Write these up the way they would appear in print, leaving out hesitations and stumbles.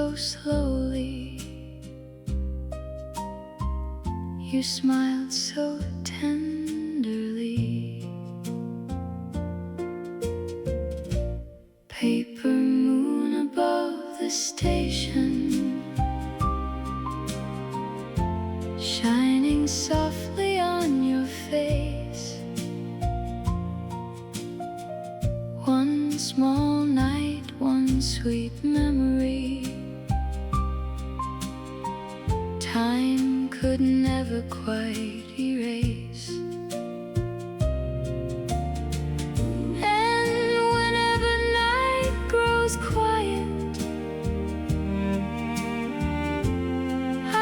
so slowly. You smiled so tenderly. Paper moon above the station, shining softly on your face. One small night, one sweet memory. Time could never quite erase. And whenever night grows quiet,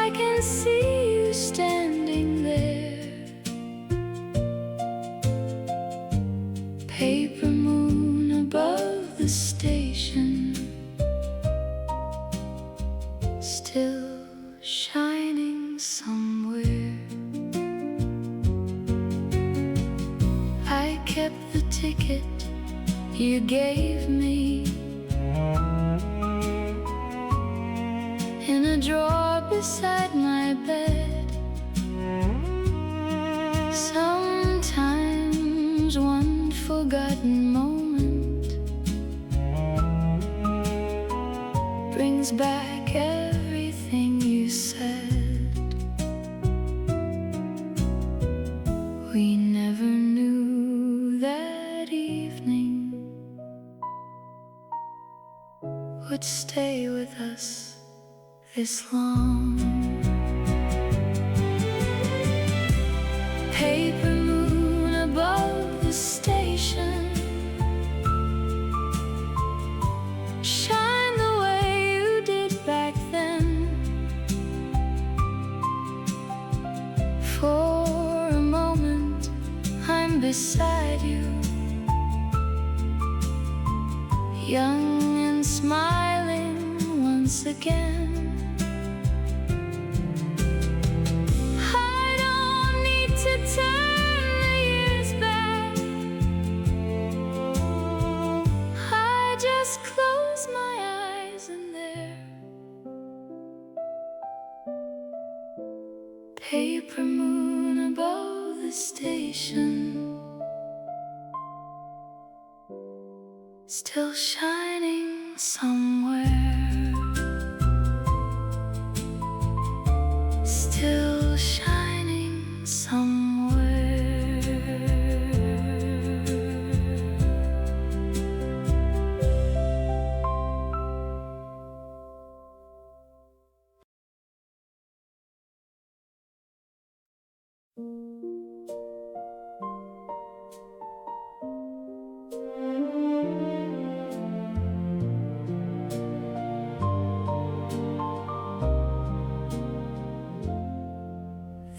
I can see you standing there. Paper moon above the station, still shining somewhere. I kept the ticket you gave me in a drawer beside my bed. Sometimes one forgotten moment brings back everything you said. We never knew that evening would stay with us this long. Paper moon above the station, shine the way you did back then. For a moment I'm beside you, young and smiling once again. I don't need to turn the years back, I just close my eyes and there, paper moon above the station, still shining somewhere, still shining somewhere.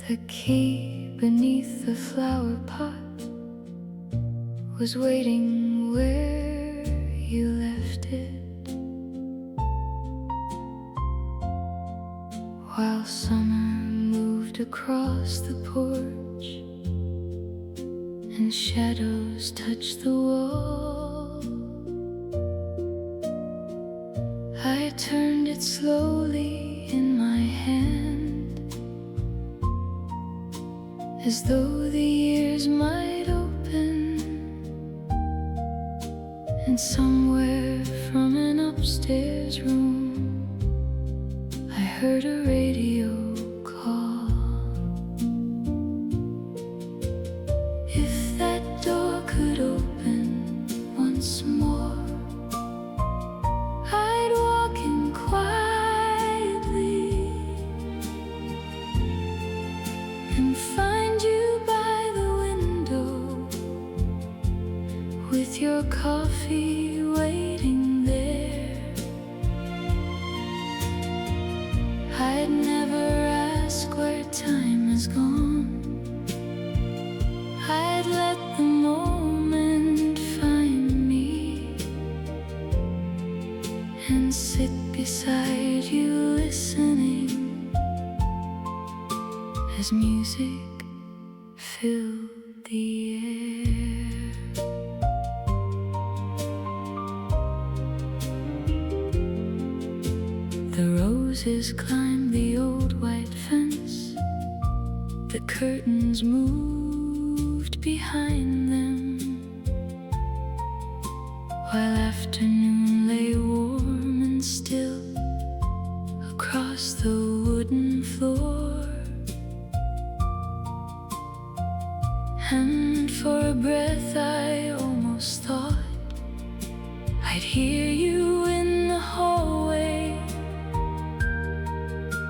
The key beneath the flowerpot was waiting where you left it, while summer moved across the porch and shadows touched the wall. I turned it slowly in my hand, as though the years might open, and somewhere from an upstairs room I heard a radio call. If that door could open once more, I'd walk in quietly and find you by the window with your coffee waiting there. I'd never ask where time has gone, I'd let the moment find me and sit beside you listening as music filled the air. The roses climbed the old white fence. The curtains moved behind them, while afternoon lay warm and still across the wooden floor. And for a breath I almost thought I'd hear you in the hallway.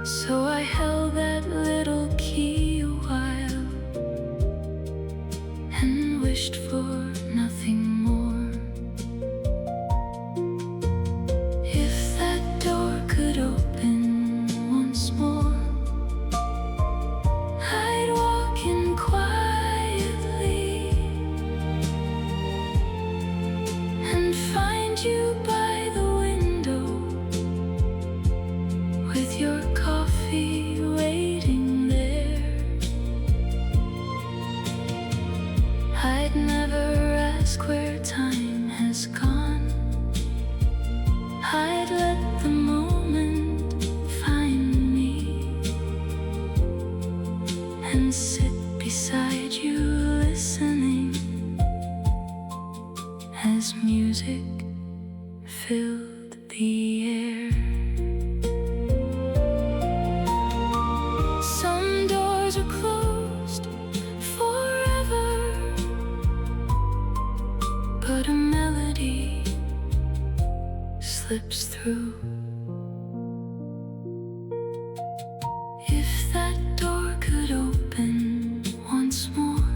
So I held that little key a while and wished for nothing more. If that door could open once more, I'd walk in quietly and find you by the window with your coffee waiting there. I'd never ask where time has gone. I'd let the moment find me and sit beside you listening as music filled the air. Some doors are closed forever, but a melody slips through. If that door could open once more,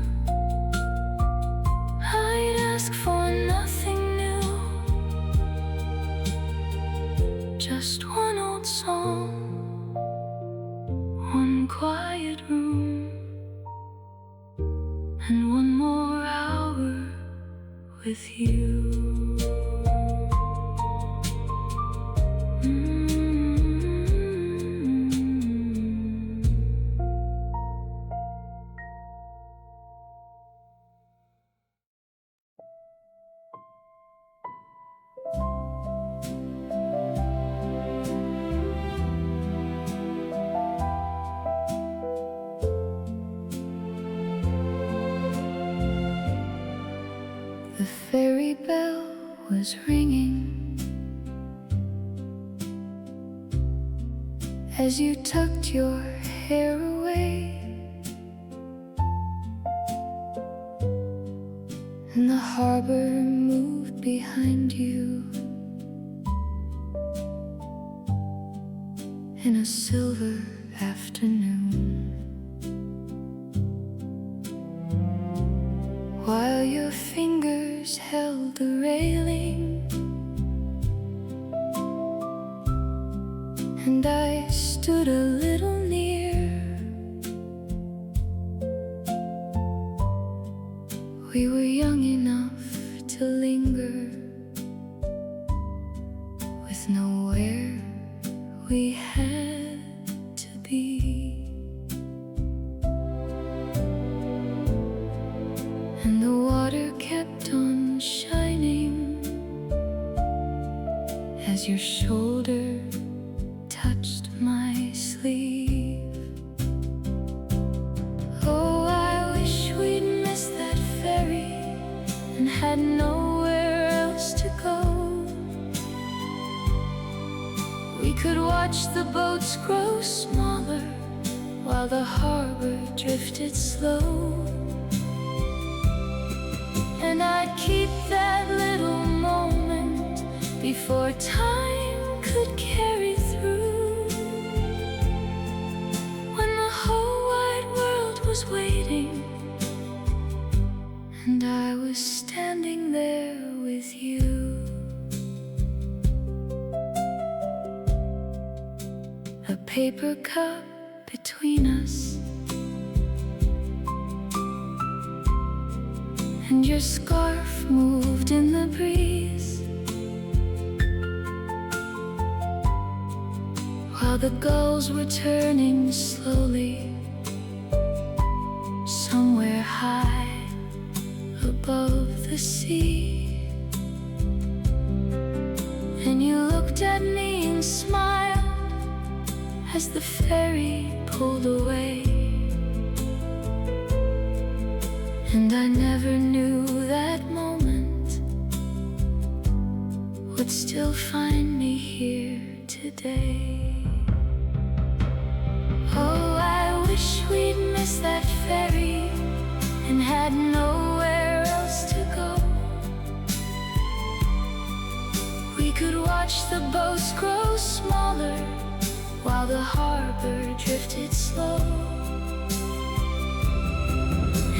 I'd ask for nothing new, just one old song, one quiet room, and one more hour with you. The ferry bell was ringing as you tucked your hair away, and the harbor moved behind you in a silver afternoon, while your fingers held the railing and I stood a little near. We were young enough to linger with nowhere we had to be, and the water kept on shining as your shoulder touched my sleeve. Oh, I wish we'd missed that ferry and had nowhere else to go. We could watch the boats grow smaller while the harbor drifted slow, and I'd keep that little moment before time could carry through, when the whole wide world was waiting and I was standing there with you. A paper cup between us, and your scarf moved in the breeze, while the gulls were turning slowly somewhere high above the sea. And you looked at me and smiled as the ferry pulled away. And I never knew that moment would still find me here today. Oh, I wish we'd missed that ferry and had nowhere else to go. We could watch the boats grow smaller while the harbor drifted slow.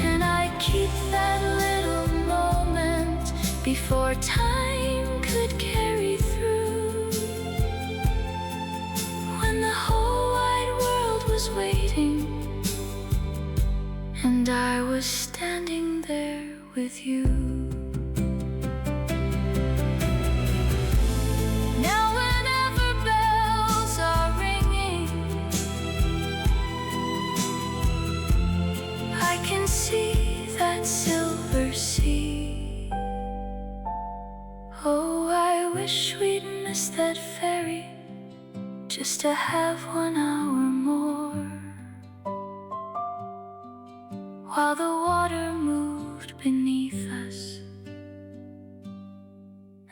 And I keep that little moment before time could carry through, when the whole wide world was waiting and I was standing there with you. Now whenever bells are ringing, I can see that silver sea. Oh, I wish we'd missed that ferry just to have 1 hour more, while the water moved beneath us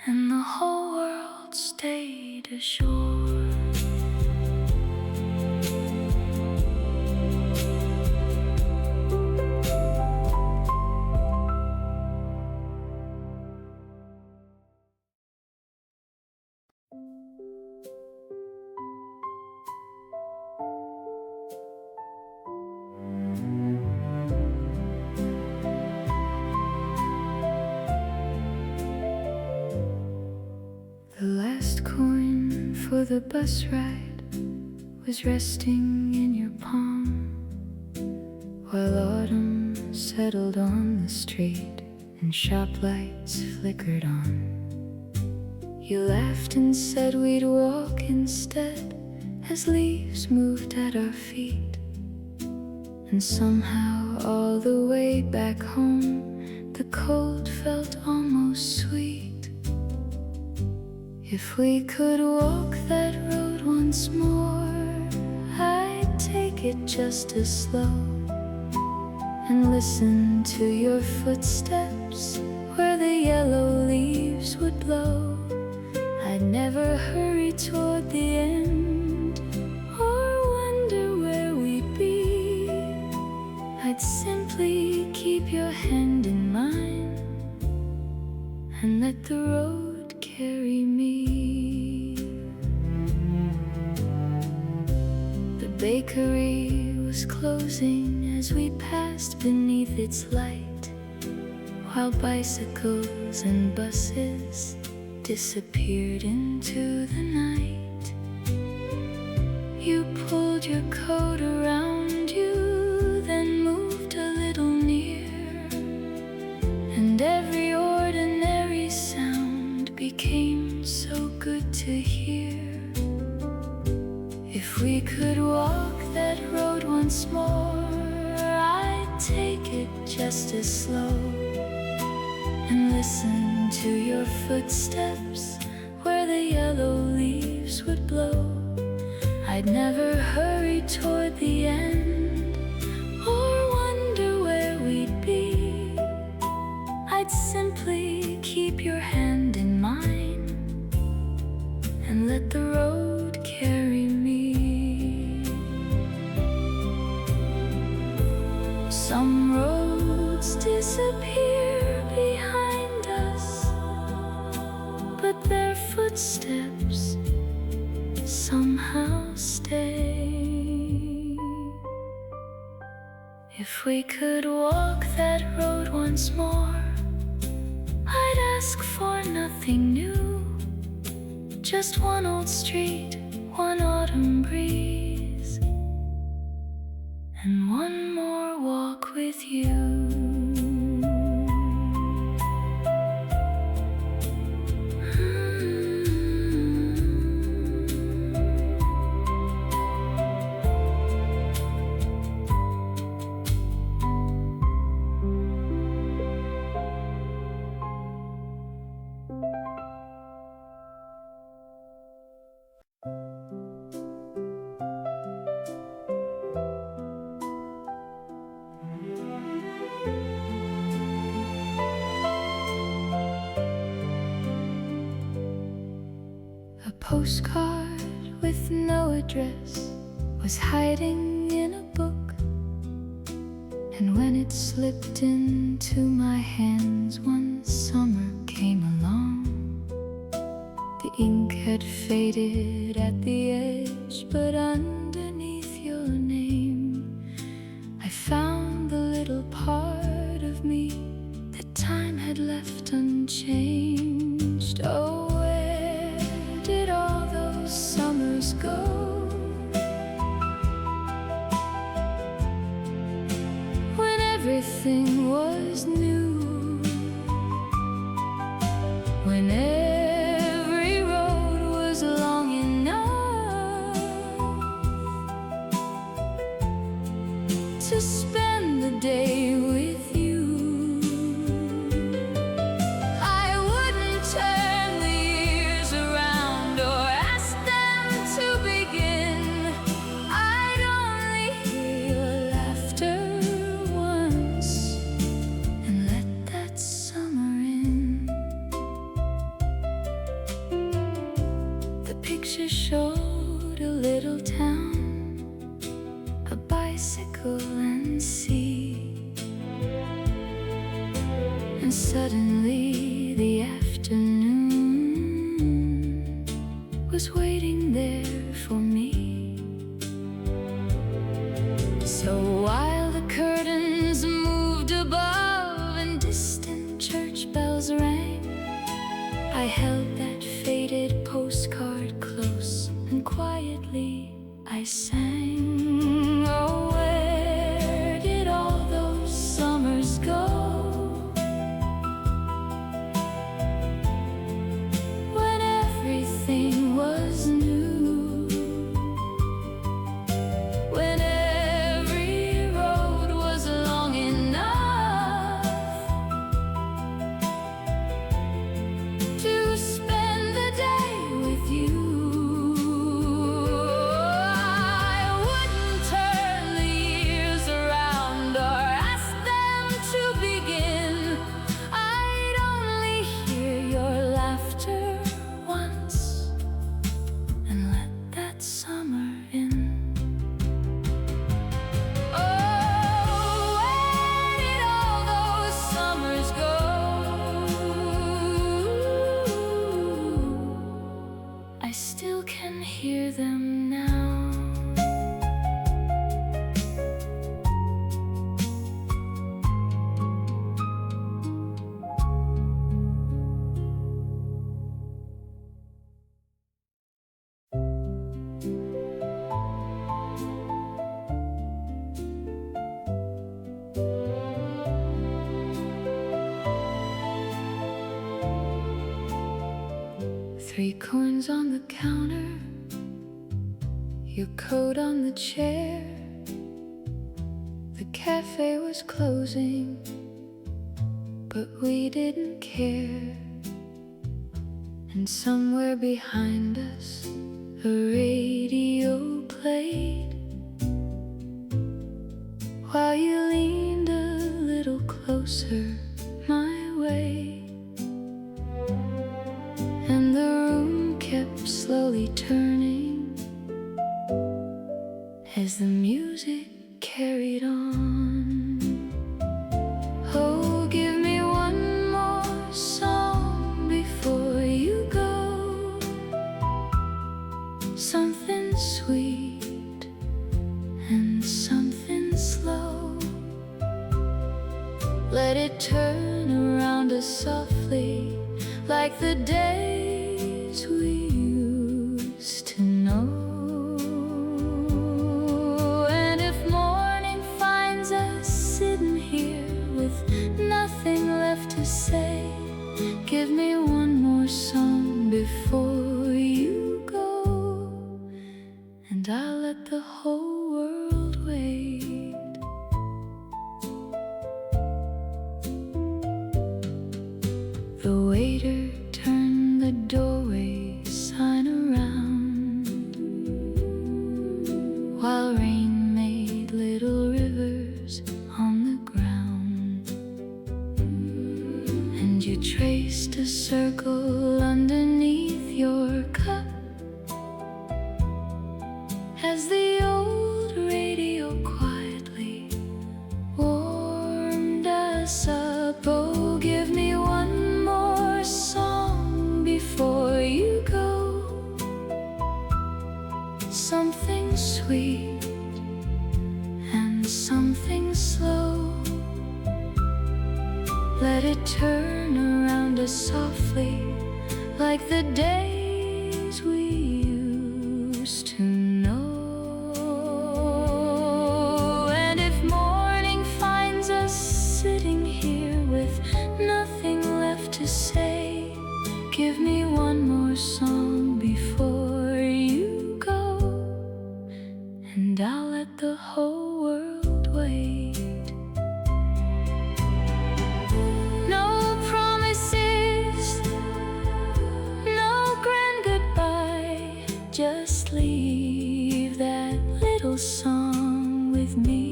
and the whole world stayed ashore. The last coin for the bus ride was resting in your palm, while autumn settled on the street and shop lights flickered on. You laughed and said we'd walk instead as leaves moved at our feet. And somehow all the way back home the cold felt almost sweet. If we could walk that road once more, I'd take it just as slow and listen to your footsteps where the yellow leaves would blow. I'd never hurry toward the end or wonder where we'd be. I'd simply keep your hand in mine and let the road carry me. The bakery was closing as we passed beneath its light, while bicycles and buses disappeared into the night. You pulled your coat around you, then moved a little near, and every ordinary sound became so good to hear. If we could walk that road once more, I'd take it just as slow and listen to your footsteps where the yellow leaves would blow. I'd never hurry toward the end or wonder where we'd be. I'd simply keep your hand in mine and let the road carry me. Some roads disappear behind us, but their footsteps somehow stay. If we could walk that road once more, I'd ask for nothing new, just one old street, one autumn breeze, and one more walk with you. postcard with no address was hiding in a book, and when it slipped into my hands one summer came along, the ink had faded at the edge, but underneath your name I found the little part of me that time had left unchanged. Oh, where did all those summers go, when everything was new, when every road was long enough to spend the day with you? I wouldn't turn the years around or ask them to begin. I'd only hear your laughter once and let that summer in. The picture showed a little town, a bicycle and sea, and suddenly the afternoon was waiting there for me. So while the curtains moved above and distant church bells rang, I held that faded postcard close and quietly I sang. Oh, where did all those summers go, when everything was new, when every road was long enough to spend the day with you? I wouldn't turn the years around or ask them to begin. I'd only hear your laughter once and let that summer in. Oh, where did all those summers go, I still can hear them now. Three coins on the counter, your coat on the chair. The cafe was closing, but we didn't care. And somewhere behind us, a radio played, while you leaned a little closer my way. And the room kept slowly turning as the music carried on. Oh, give me one more song before you go, something sweet and something slow. Let it turn around us softly, like the days we used to know. And if morning finds us sitting here with nothing left to say, give me one more song before you go, and I'll let the whole world wait. The waiter turned the doorway sign around, while rain made little rivers on the ground. And you traced a circle underneath your cup something sweet and something slow. Let it turn around us softly like the days we used to know. And if morning finds us sitting here with nothing left to say, give me one more song before you go, and I'll let the whole world wait. No promises, no grand goodbye, just leave that little song with me.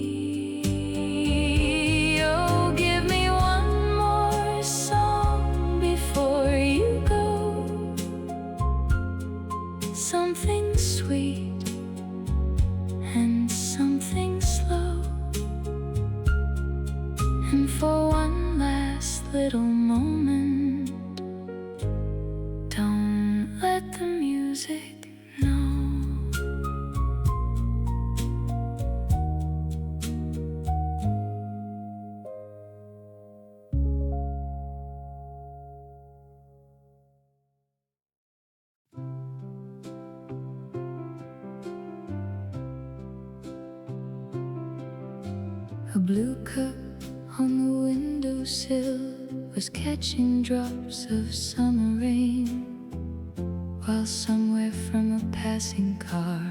Oh, give me one more song before you go, something sweet and something slow. And for one last little moment, don't let the music know. A blue cup on the windowsill was catching drops of summer rain, while somewhere from a passing car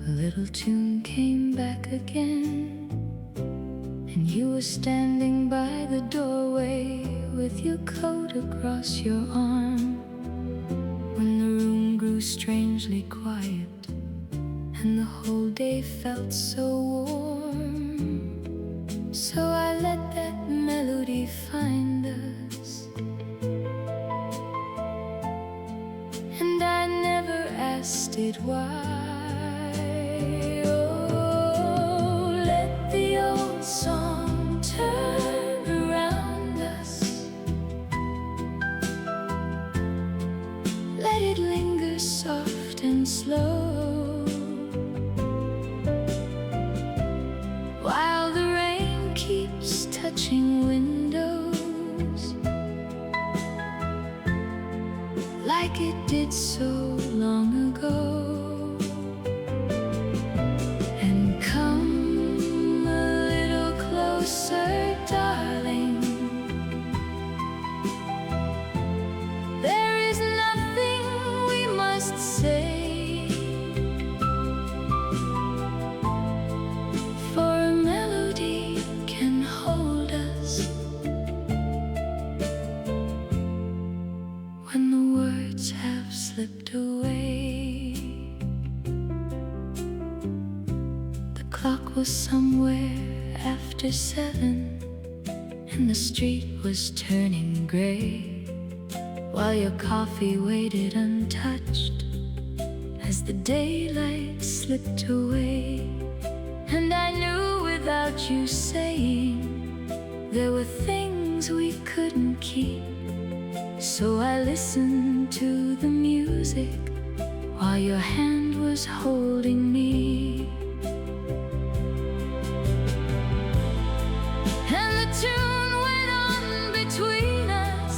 a little tune came back again. And you were standing by the doorway with your coat across your arm, when the room grew strangely quiet and the whole day felt so warm. So I let that melody find us, and I never asked it why. Oh, let the old song turn around us, let it linger soft and slow, while the rain keeps touching windows like it did so long ago. And come a little closer, darling. There is nothing we must say, for a melody can hold us when the words have slipped away. The clock was somewhere after 7, and the street was turning gray, while your coffee waited untouched as the daylight slipped away. And I knew without you saying there were things we couldn't keep, so I listened to the music while your hand was holding me. And the tune went on between us,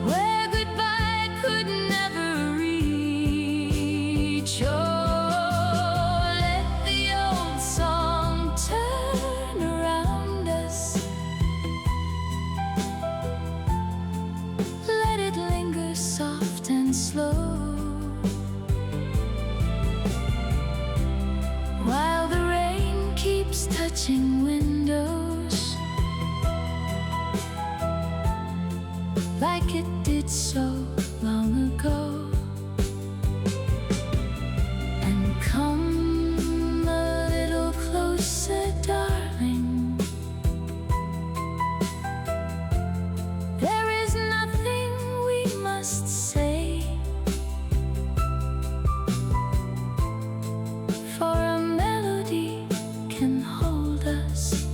where goodbye could never reach. Oh, let the old song turn around us, let it linger soft and slow, while the rain keeps touching windows like it did so long ago. And come a little closer, darling. There is nothing we must say, for a melody can hold us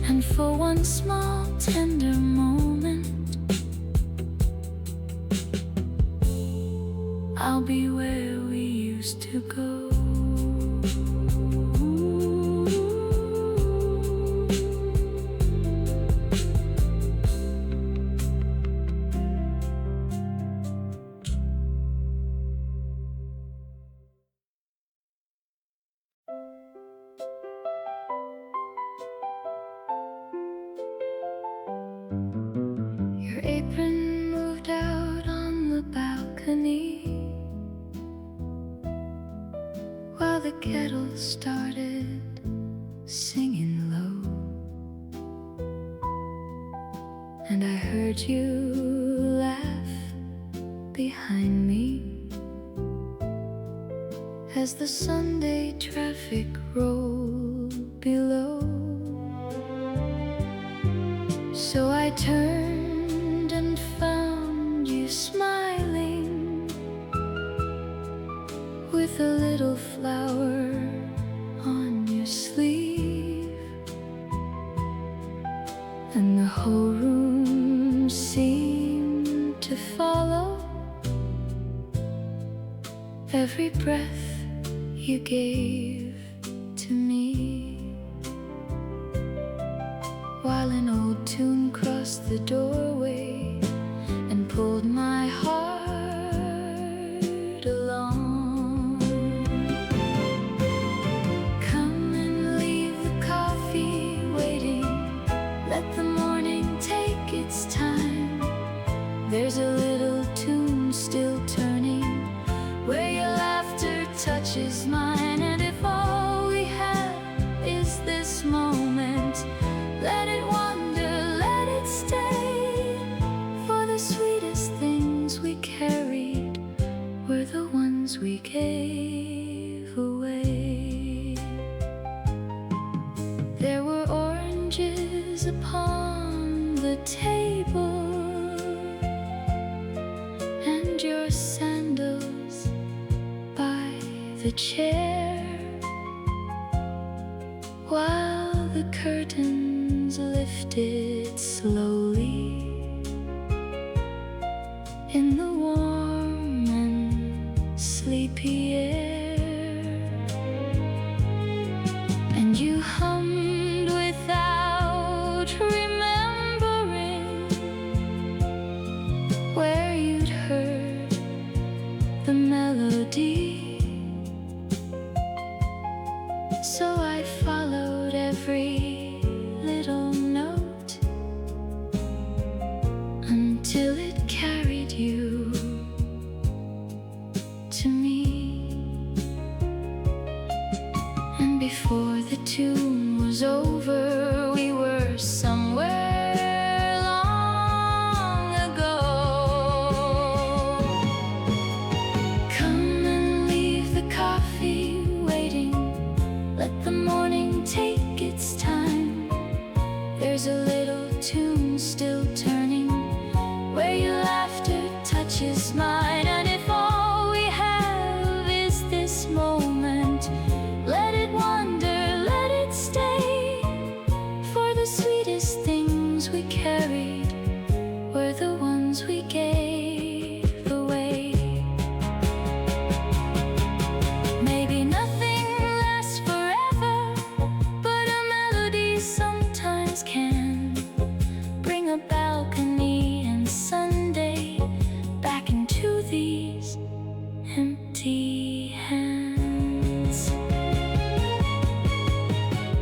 And for one small tender moment I'll be where we used to go. Your apron moved out on the balcony while the kettle started singing low, and I heard you laugh behind me as the Sunday traffic rolled below. So I turned and found you smiling with a little flower on your sleeve, and the whole room seemed to follow every breath you gave to me, while an old tune crossed the doorway and pulled my heart along. Come and leave the coffee waiting, let the morning take its time. There's a little tune still turning where your laughter touches mine. And if all we have is this moment, let it wander, let it stay. For the sweetest things we carried were the ones we gave away. There were oranges upon the table, and your sandals by the chair, while the curtains lifted slowly in the warm and sleepy air, and you hummed without remembering where you'd heard the melody. So I followed every little note until it carried you to me. And before the tune was over, we were somewhere long ago. Come and leave the coffee waiting, let the morning take its time. There's a little tune still turning where your laughter touches mine. And if all we have is this moment, let it wander, let it stay. For the sweetest things we carried were the ones we gave away. Maybe nothing lasts forever, but a melody sometimes can bring a balcony and Sunday back into these empty hands.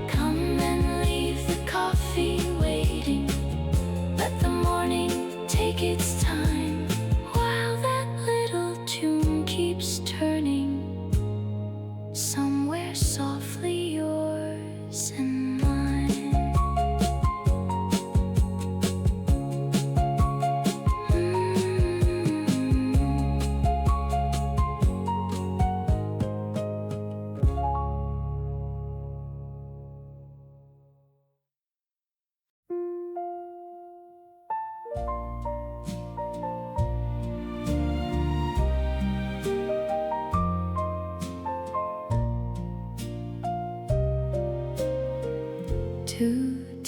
Come and leave the coffee waiting, let the morning take its time, while that little tune keeps turning somewhere softly yours and mine.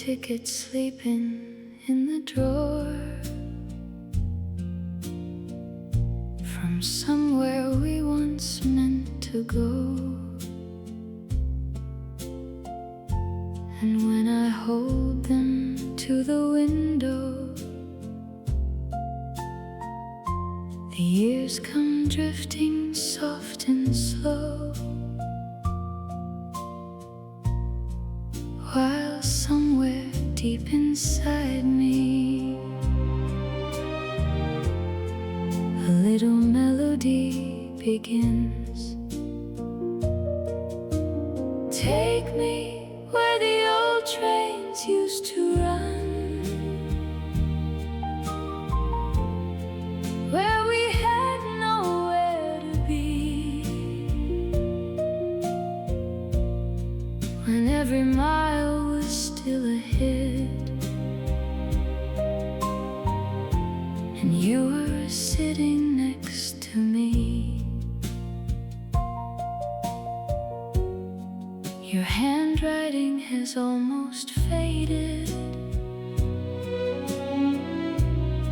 ticket sleeping in the drawer from somewhere we once meant to go. And when I hold them to the window, the years come drifting soft and slow, while somewhere deep inside me a little melody begins. Take me where the old trains used to run, where we had nowhere to be, when every mile was still ahead, and you were sitting next to me. Your handwriting has almost faded,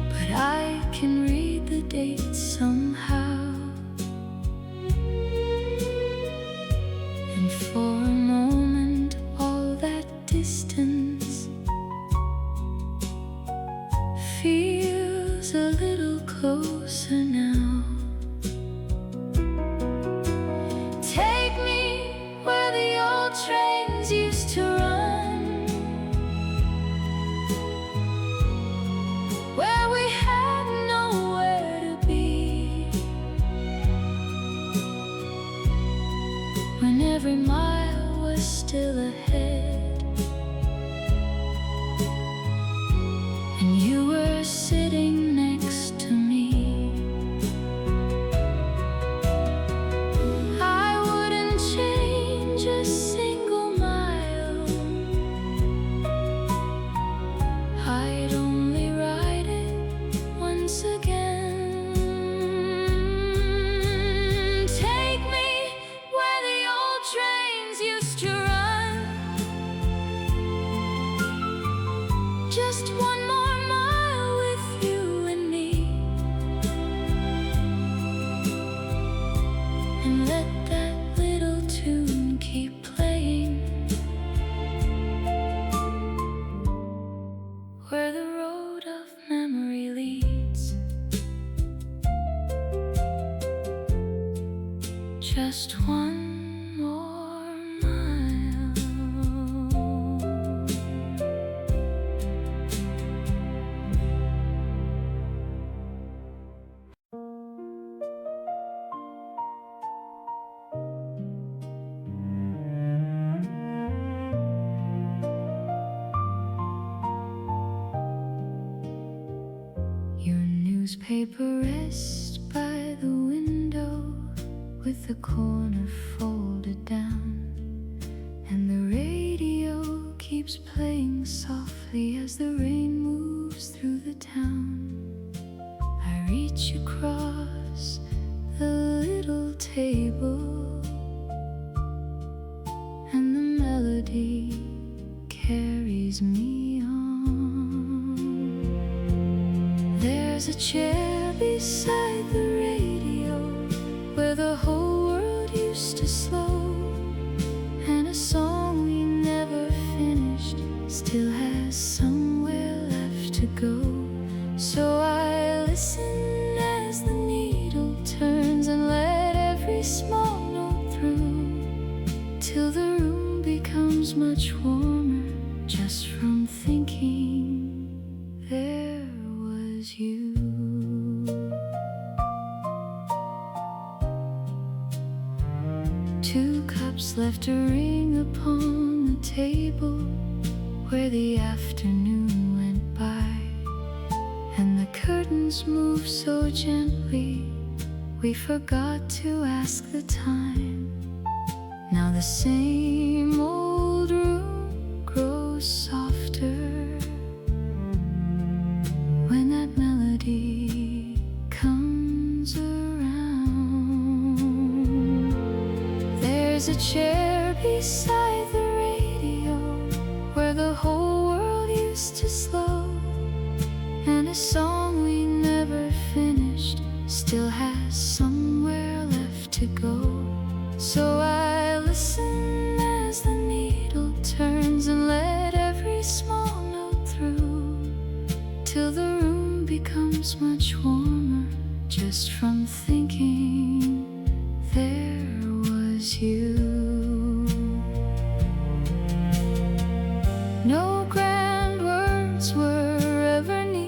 but I can read the dates somehow. And for a moment all that distance feels a little closer now. Take me where the old trains used to run, where we had nowhere to be, when every mile was still ahead, and you were sitting next to me. I wouldn't change a single mile, I'd only ride it once again. Take me where the old trains used to run, just one more mile with you and me, and let that little tune keep playing, where the road of memory leads. Just one more mile. Your newspaper rests by the window with the corner folded down, and the radio keeps playing softly as the rain moves through the town. I reach across the little table, and the melody carries me on. There's a chair beside the radio where the whole world used to slow, and a song we never finished still has somewhere left to go. So I listen as the needle turns and let every small note through, till the room becomes much warmer just from thinking there was you. Two cups left a ring upon the table where the afternoon went by, and the curtains moved so gently we forgot to ask the time. Now the same old room grows softer when that melody comes around. There's a chair beside the radio where the whole world song we never finished still has somewhere left to go. So I listen as the needle turns and let every small note through, till the room becomes much warmer just from thinking there was you. No grand words were ever needed,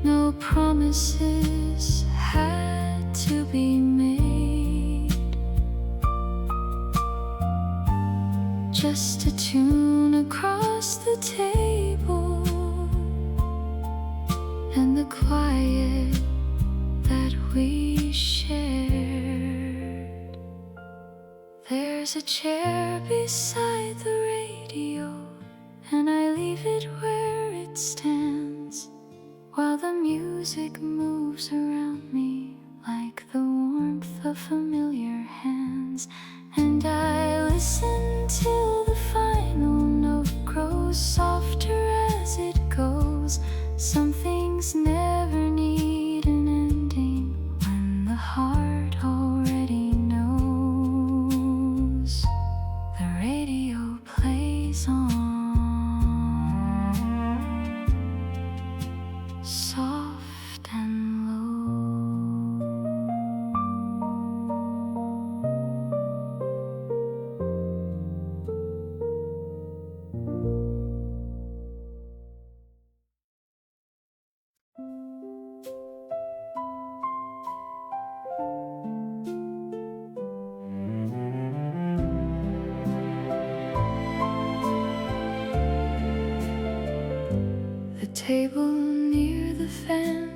no promises had to be made, just a tune across the table and the quiet that we shared. There's a chair beside the radio, and I leave it where it stands while the music moves around me like the warmth of familiar hands. And I listen till the final note grows softer as it goes. Some things never need an ending when the heart already knows. The radio plays on, soft and low. The table near the fan,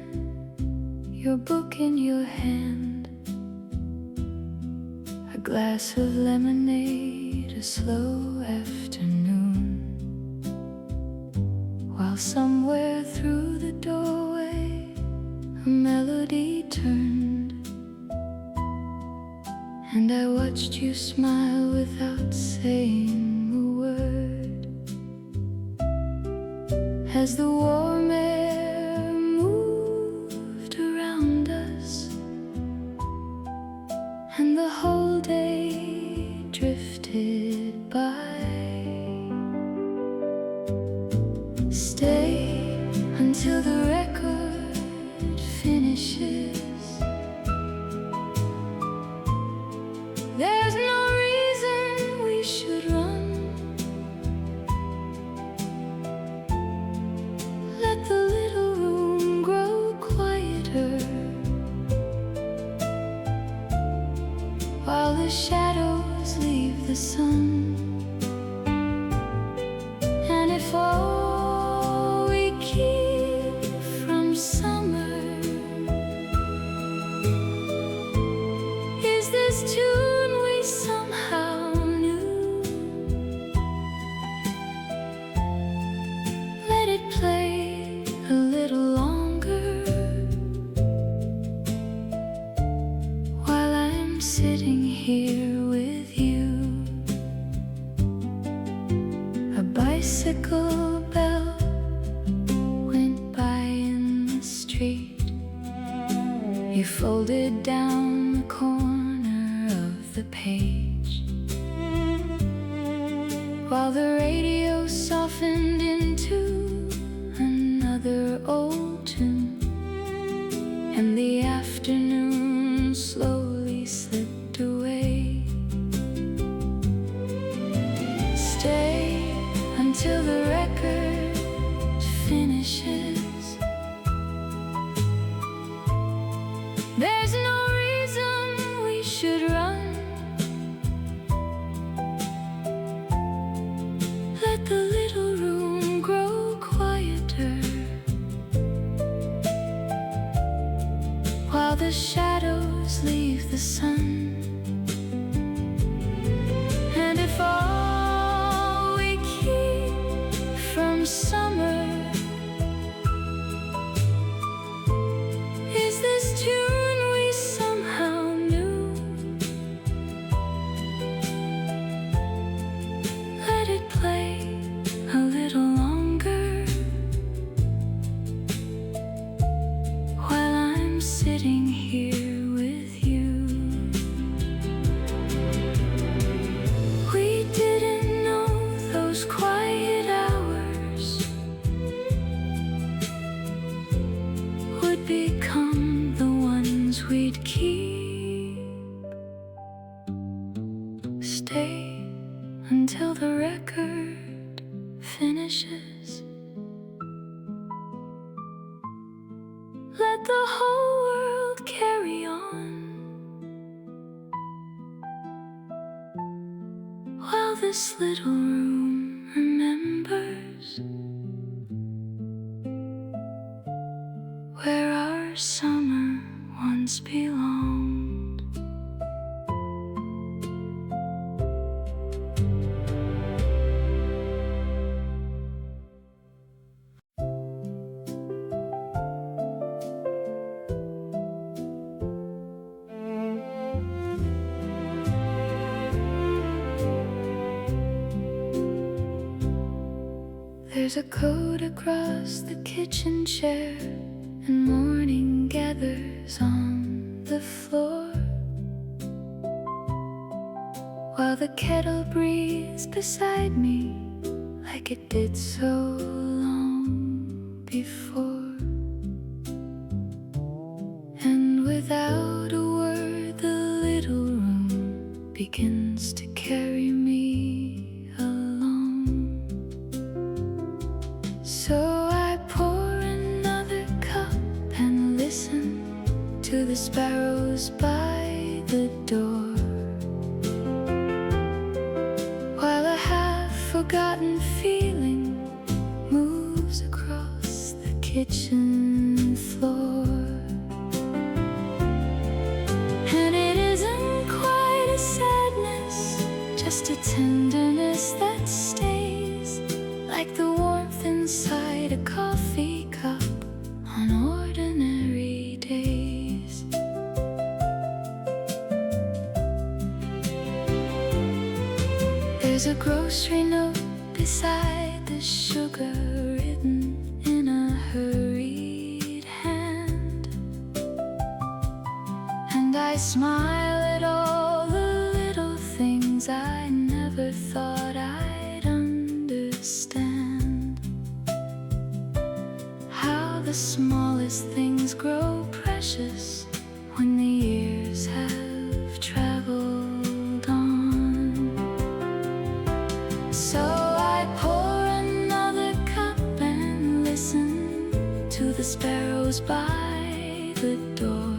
your book in your hand, a glass of lemonade, a slow afternoon, while somewhere through the doorway a melody turned, and I watched you smile without saying a word, as the warm air moved around us, and the whole day drifted by. Stay until the record finishes. There's no reason we should run. Let the little room grow quieter while the shadows leave the sun. And if all we keep from summer is this tune we somehow knew, let it play a little longer while I'm sitting here with you. A bicycle bell went by in the street. You folded down the corner of the page while the radio softened into another old tune, and the afternoon slowly slipped away. Stay until the record finishes. There's no reason we should run. Let the little room grow quieter while the shadows leave the sun. And if all we keep from summer is this tune we somehow knew, let it play a little longer stay until the record finishes. Let the whole world carry on while this little room remembers where our summer once belonged. There's a coat across the kitchen chair, and morning gathers on the floor, while the kettle breathes beside me like it did so long before. And without a word, the little room begins to carry me along. So I pour another cup and listen to the sparrows by the door, while a half-forgotten feeling moves across the kitchen floor. And it isn't quite a sadness, just a tenderness that stays like the warmth inside a coffee cup on ordinary days. There's a grocery note beside the sugar, written in a hurried hand, and I smile at all the little things I never thought I'd understand. How the smallest things grow precious when the years have traveled on. So I pour another cup and listen to the sparrows by the door,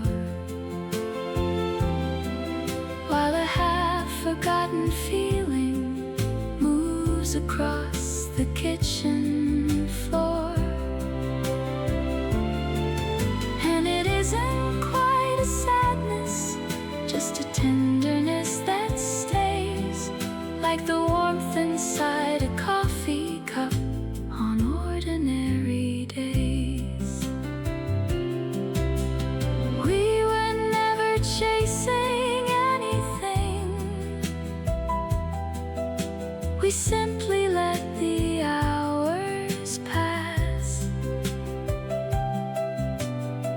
while a half-forgotten feeling moves across the kitchen floor. And it isn't quite a sadness, just a tenderness that stays like the warmth inside a coffee cup on ordinary days. We were never chasing anything, we simply let the hours pass,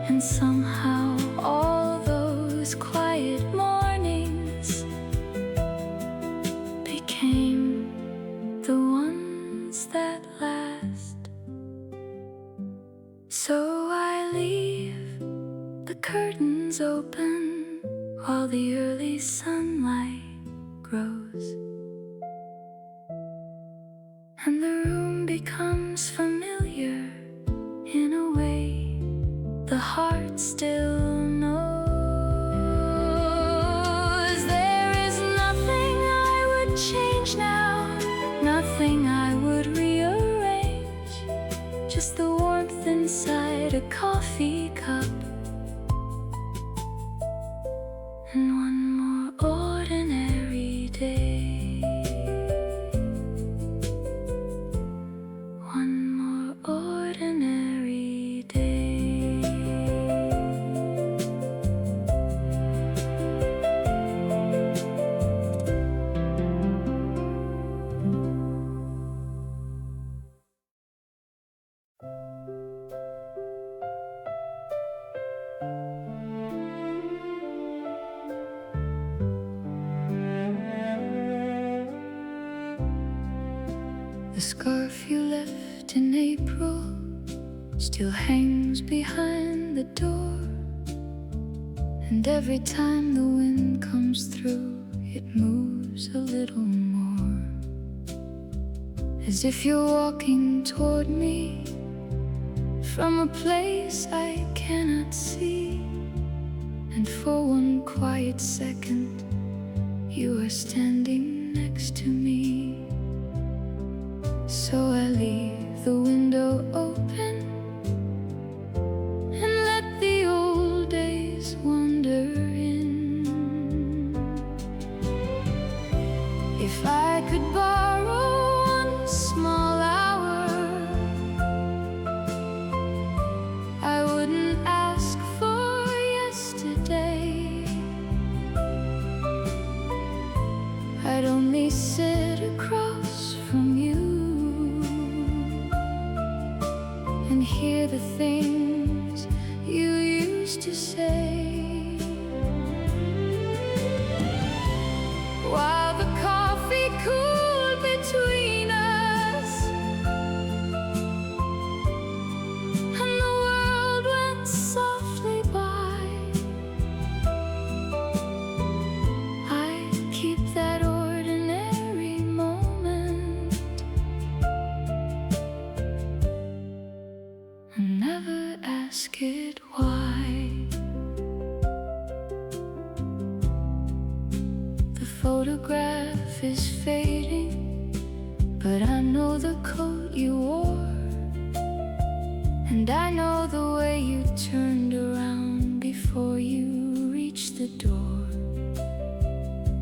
and somehow all those quiet mornings became the ones that last. So I leave the curtains open while the early sunlight grows, and the room becomes familiar in a way the heart still knows. There is nothing I would change now, nothing I would rearrange, just the warmth inside a coffee cup and one more ordinary day. One more ordinary day. The scarf you left in April still hangs behind the door, and every time the wind comes through, it moves a little as if you're walking toward me from a place I cannot see. And for one quiet second, you are standing next to me. So I leave the window open and let the old days wander in. If I could borrow one small hour, I wouldn't ask for yesterday. I'd only sit across from you and hear the things you used to say. While the coffee cooled between us and the world went softly by, I'd keep that ordinary moment and never ask it why. The photograph is fading, but I know the coat you wore, and I know the way you turned around before you reached the door.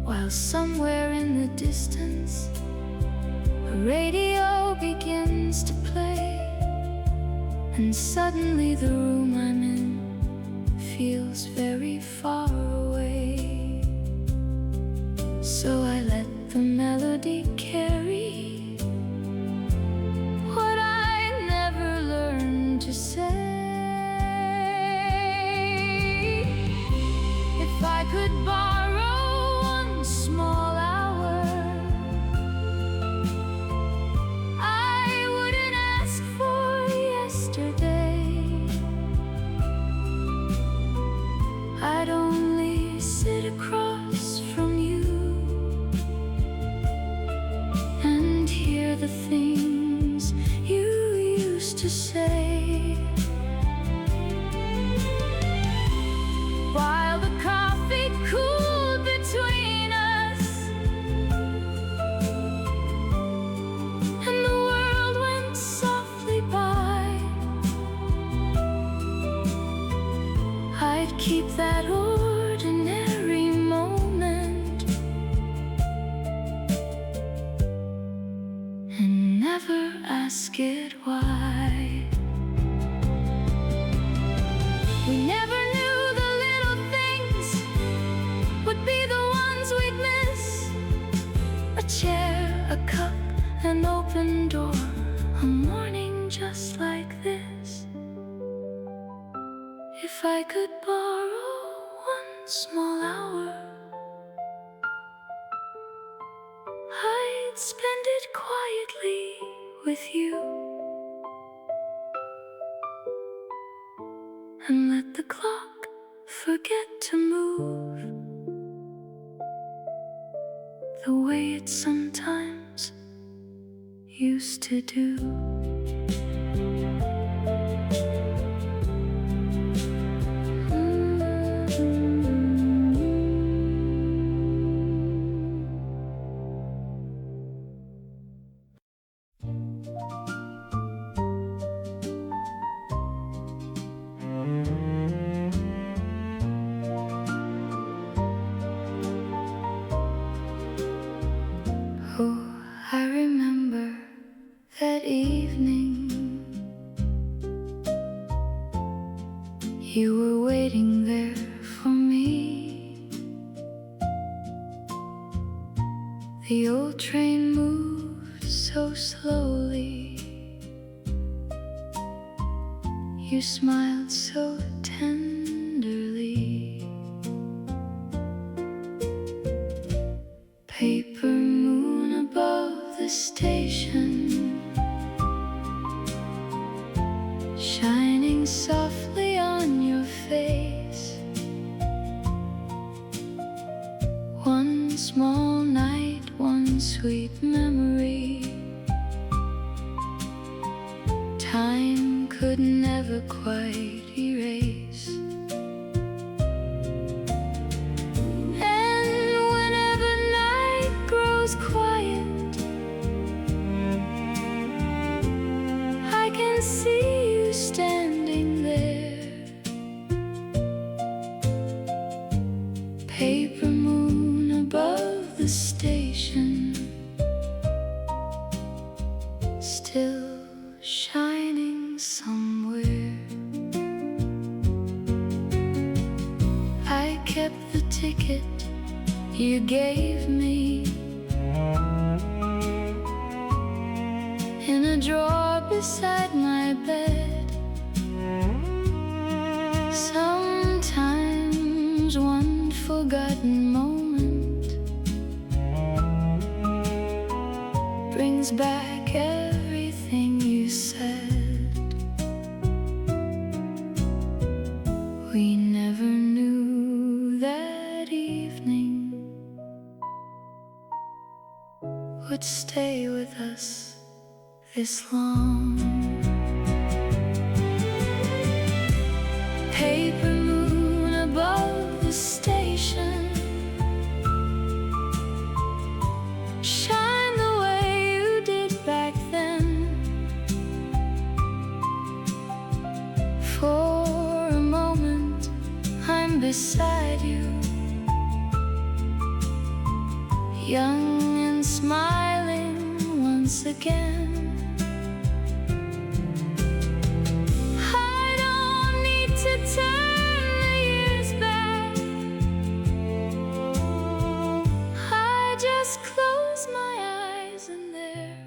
While somewhere in the distance a radio begins to play, and suddenly the room I'm in feels very far away. So I let the melody carry what I never learned to say. If I could borrow one small hour, I wouldn't ask for yesterday. I'd only sit across from you and hear the things you used to say. While the coffee cooled between us and the world went softly by, I'd keep that ordinary moment and never ask it why. We never knew the little things would be the ones we'd miss. A chair, a cup, an open door, a morning just like this. If I could borrow one small hour, I'd spend it quietly with you and let the clock forget to move the way it sometimes used to do. Oh, I remember that evening. You were waiting there for me. The old train moved so slowly. You smiled so tenderly. Paper moon above the station, shining softly on your face. One small night, one sweet memory, could never quite erase. And whenever night grows quiet, I can see you standing there, paper moon above the station, still shining somewhere. I kept the ticket you gave me in a drawer beside my bed. Sometimes one forgotten moment brings back everything you said. We never knew that evening would stay with us this long. Paper moon above the station, shine the way you did back then. For a moment I'm beside you, young and smiling once again. I don't need to turn the years back, I just close my eyes and there,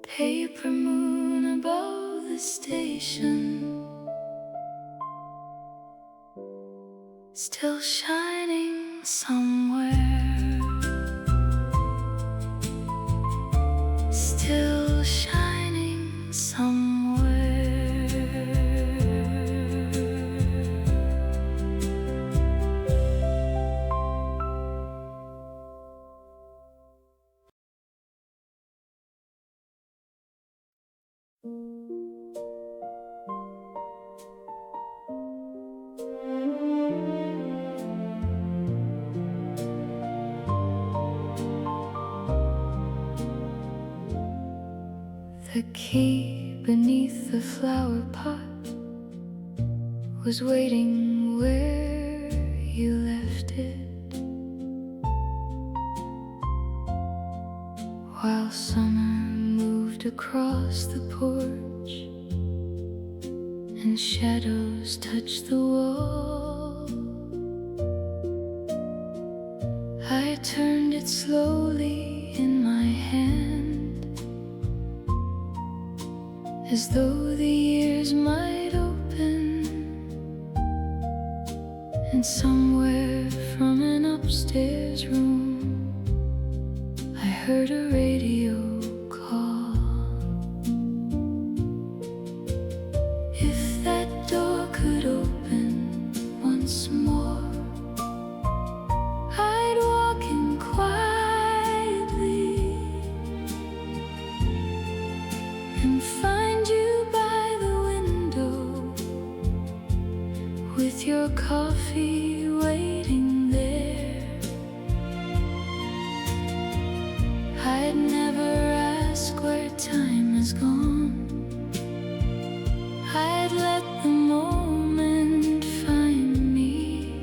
paper moon above the station, still shining somewhere, still shining somewhere. The key beneath the flowerpot was waiting where you left it, while summer moved across the porch and shadows touched the wall. I turned it slowly in my hand, as though the years might open, and somewhere from an upstairs room I heard a radio call. If that door could open once more, I'd walk in quietly and find you by the window with your coffee waiting there. I'd never ask where time has gone, I'd let the moment find me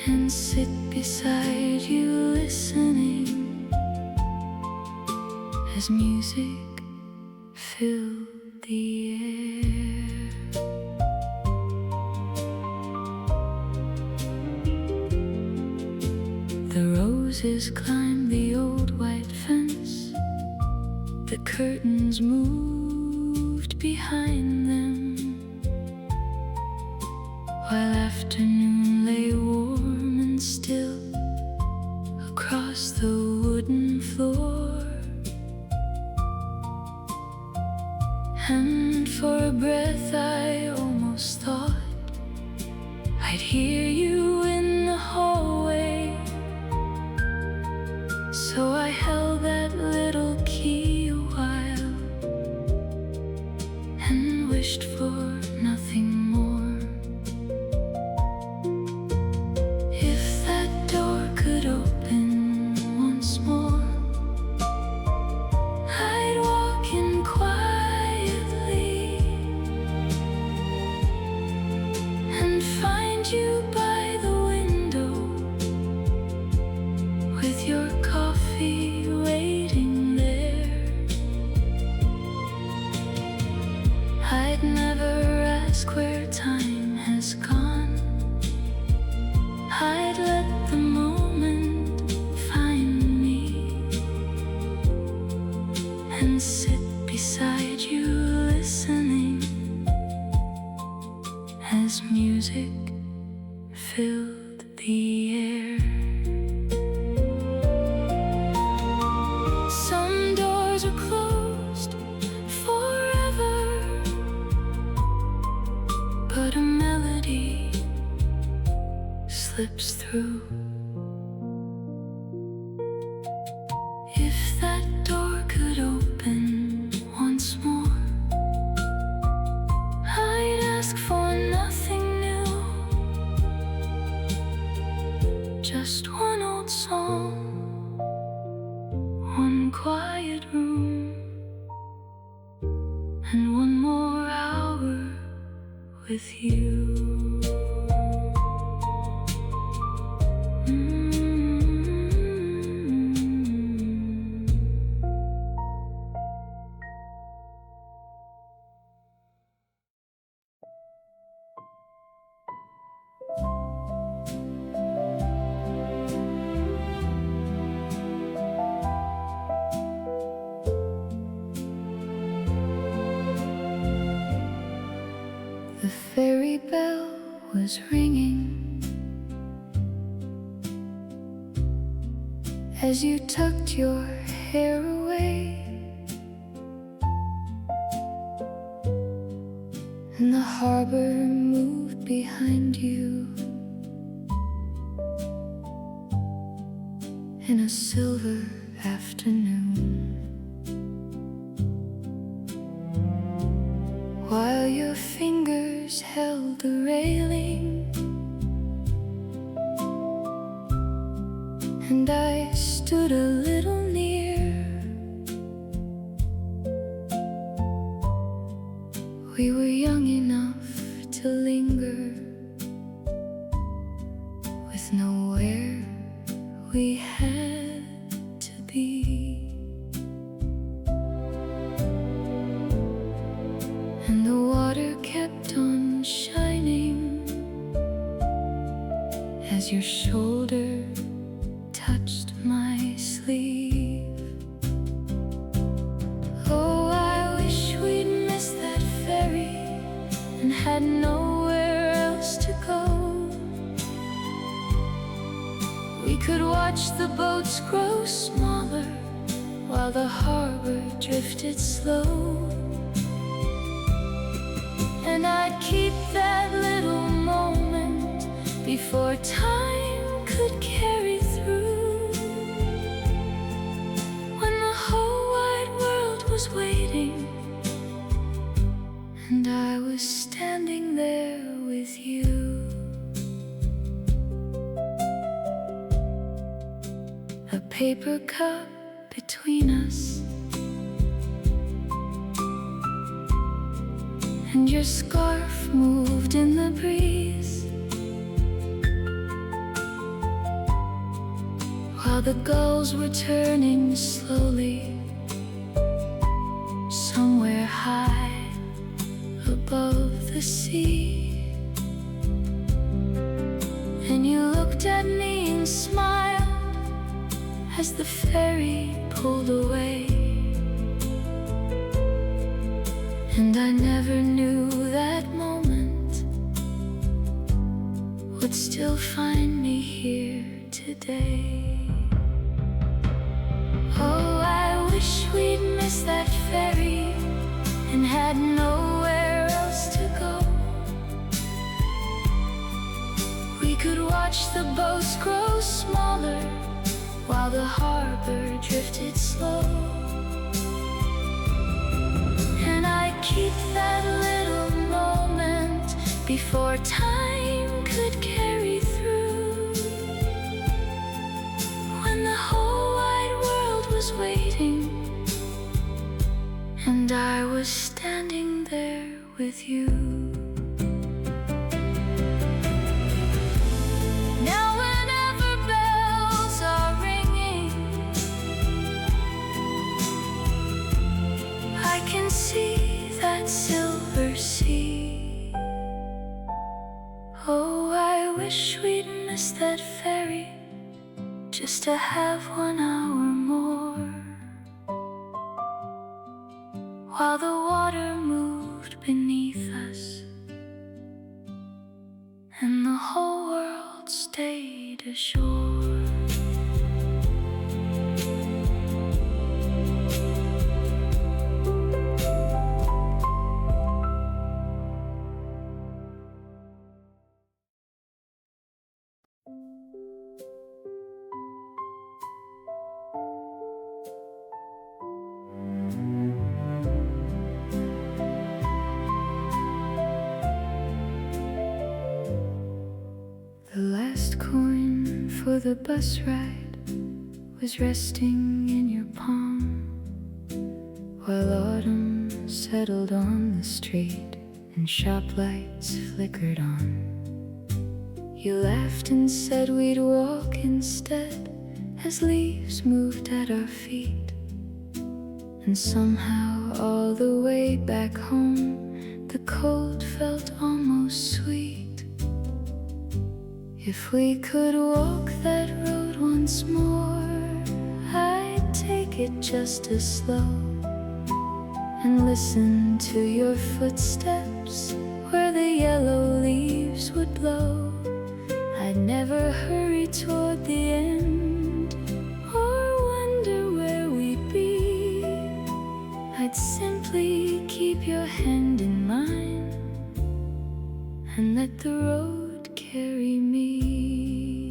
and sit beside you listening as music filled the air. The roses climbed the old white fence, the curtains moved behind them, while afternoon lay warm and still across the wooden floor. And for a breath I almost thought I'd hear you in the hallway, so I held that little music filled the air. Some doors are closed forever, but a melody slips through. If that door could open once more, I'd ask for nothing new, just one old song, one quiet room, and one more hour with you. The ferry bell was ringing as you tucked your hair away, and the harbor moved behind you in a silver afternoon, while your fingers held the railing and I stood a little near. We were young enough to linger with nowhere we had to be, and the water kept on shining as your shoulder touched my sleeve. Oh, I wish we'd missed that ferry and had nowhere else to go. We could watch the boats grow smaller while the harbor drifted slow, and I'd keep that little moment before time could carry through, when the whole wide world was waiting and I was standing there with you. A paper cup between us, and your scarf moved in the breeze, while the gulls were turning slowly somewhere high above the sea. And you looked at me and smiled as the ferry pulled away, and I never knew that moment would still find me here today. Oh, I wish we'd missed that ferry and had nowhere else to go. We could watch the boats grow smaller while the harbor drifted slow, and I'd keep that little moment before time could carry through, when the whole wide world was waiting and I was standing there with you. Now whenever bells are ringing, I can see that silver sea. Oh, I wish we'd missed that ferry just to have 1 hour more, while the water moved beneath us and the whole world stayed ashore. The last coin for the bus ride was resting in your palm, while autumn settled on the street and shop lights flickered on. You laughed and said we'd walk instead as leaves moved at our feet. And somehow all the way back home the cold felt almost sweet. If we could walk that road once more, I'd take it just as slow and listen to your footsteps where the yellow leaves would blow. I'd never hurry toward the end or wonder where we'd be. I'd simply keep your hand in mine and let the road carry me.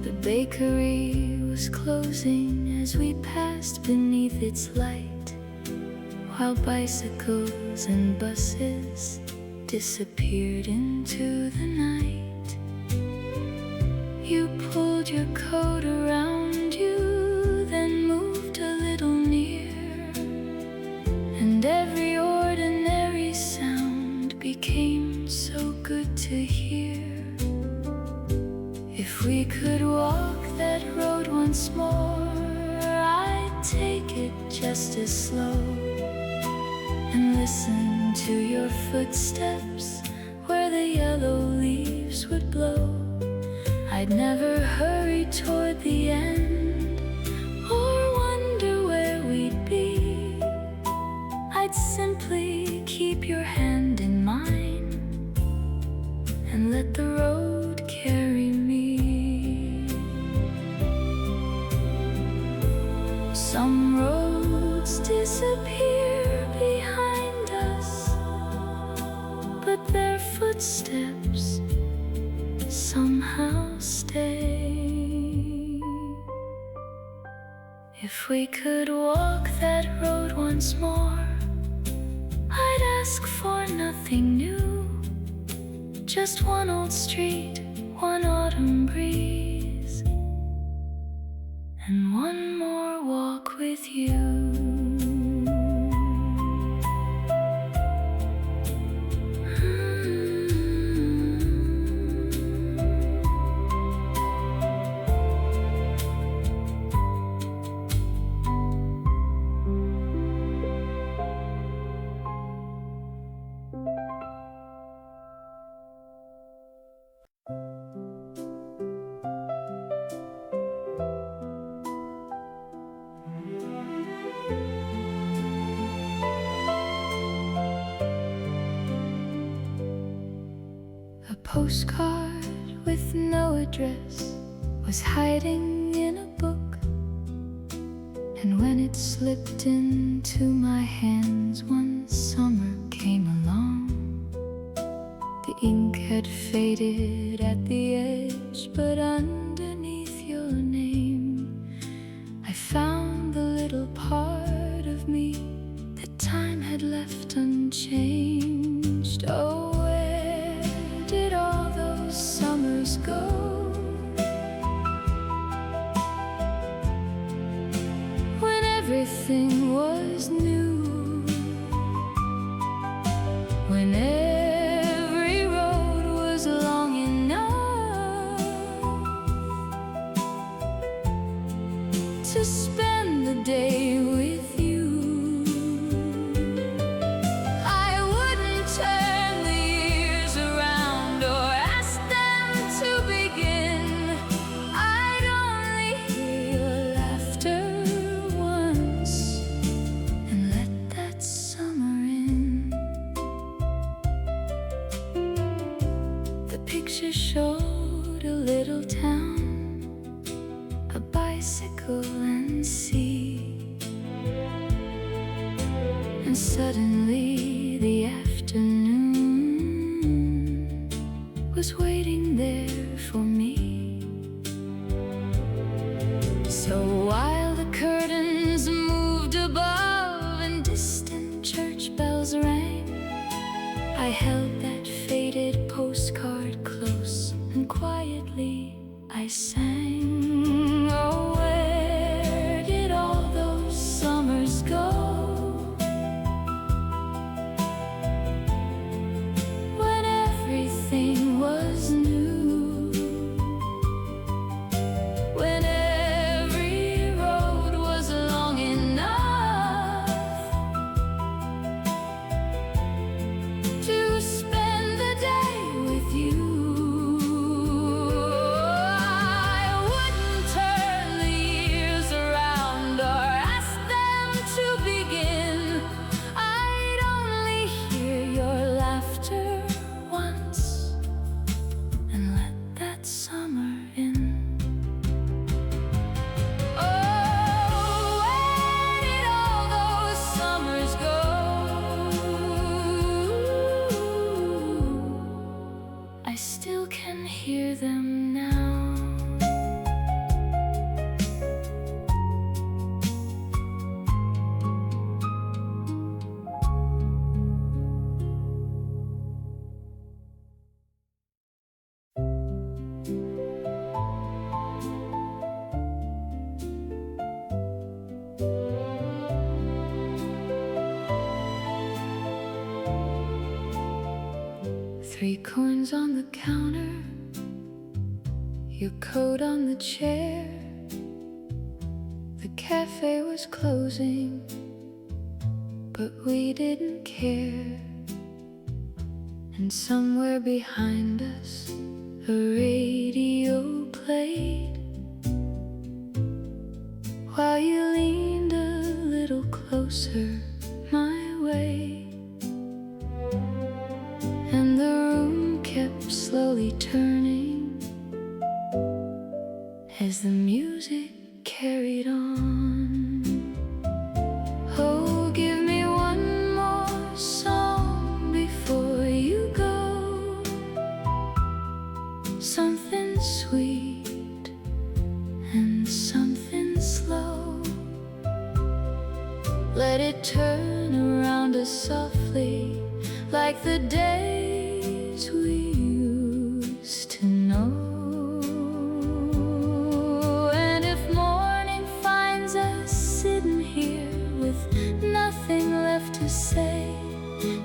The bakery was closing as we passed beneath its light, while bicycles and buses disappeared into the night. You pulled your coat around you, then moved a little near, and every ordinary sound became so good to hear. If we could walk that road once more, I'd take it just as slow and listen to your footsteps where the yellow leaves would blow. I'd never hurry toward the end or wonder where we'd be. I'd simply keep your hand in mine and let the road carry me. Some roads disappear behind us, but their footsteps somehow stay. If we could walk that road once more, I'd ask for nothing new, just one old street, one autumn breeze, and one more walk with you. A postcard with no address was hiding in a book, and when it slipped into my hands one summer came along, the ink had faded at the edge, but underneath your name I found the little part of me that time had left unchanged. Oh, where did all those summers go? When everything was new, when every road was long enough to spend the day with you. I wouldn't turn the years around or ask them to begin. I'd only hear your laughter once and let that summer in. picture showed a little town, a bicycle and sea. And suddenly the afternoon was waiting there for me. So while the curtains moved above and distant church bells rang, I held that faded postcard close and quietly I sang. Oh, where did all those summers go? When everything was new, when every road was long enough to spend the day with you. I wouldn't turn the years around or ask them to begin. I'd only hear your laughter once and let that summer in. Oh, where did all those summers go? I still can hear them now. 3 coins on the counter, your coat on the chair. The cafe was closing, but we didn't care. And somewhere behind us, a radio played, while you leaned a little closer my way. And the room kept slowly turning as the music carried on. Oh, give me one more song before you go, something sweet and something slow. Let it turn around us softly, like the days we used to know. And if morning finds us sitting here with nothing left to say,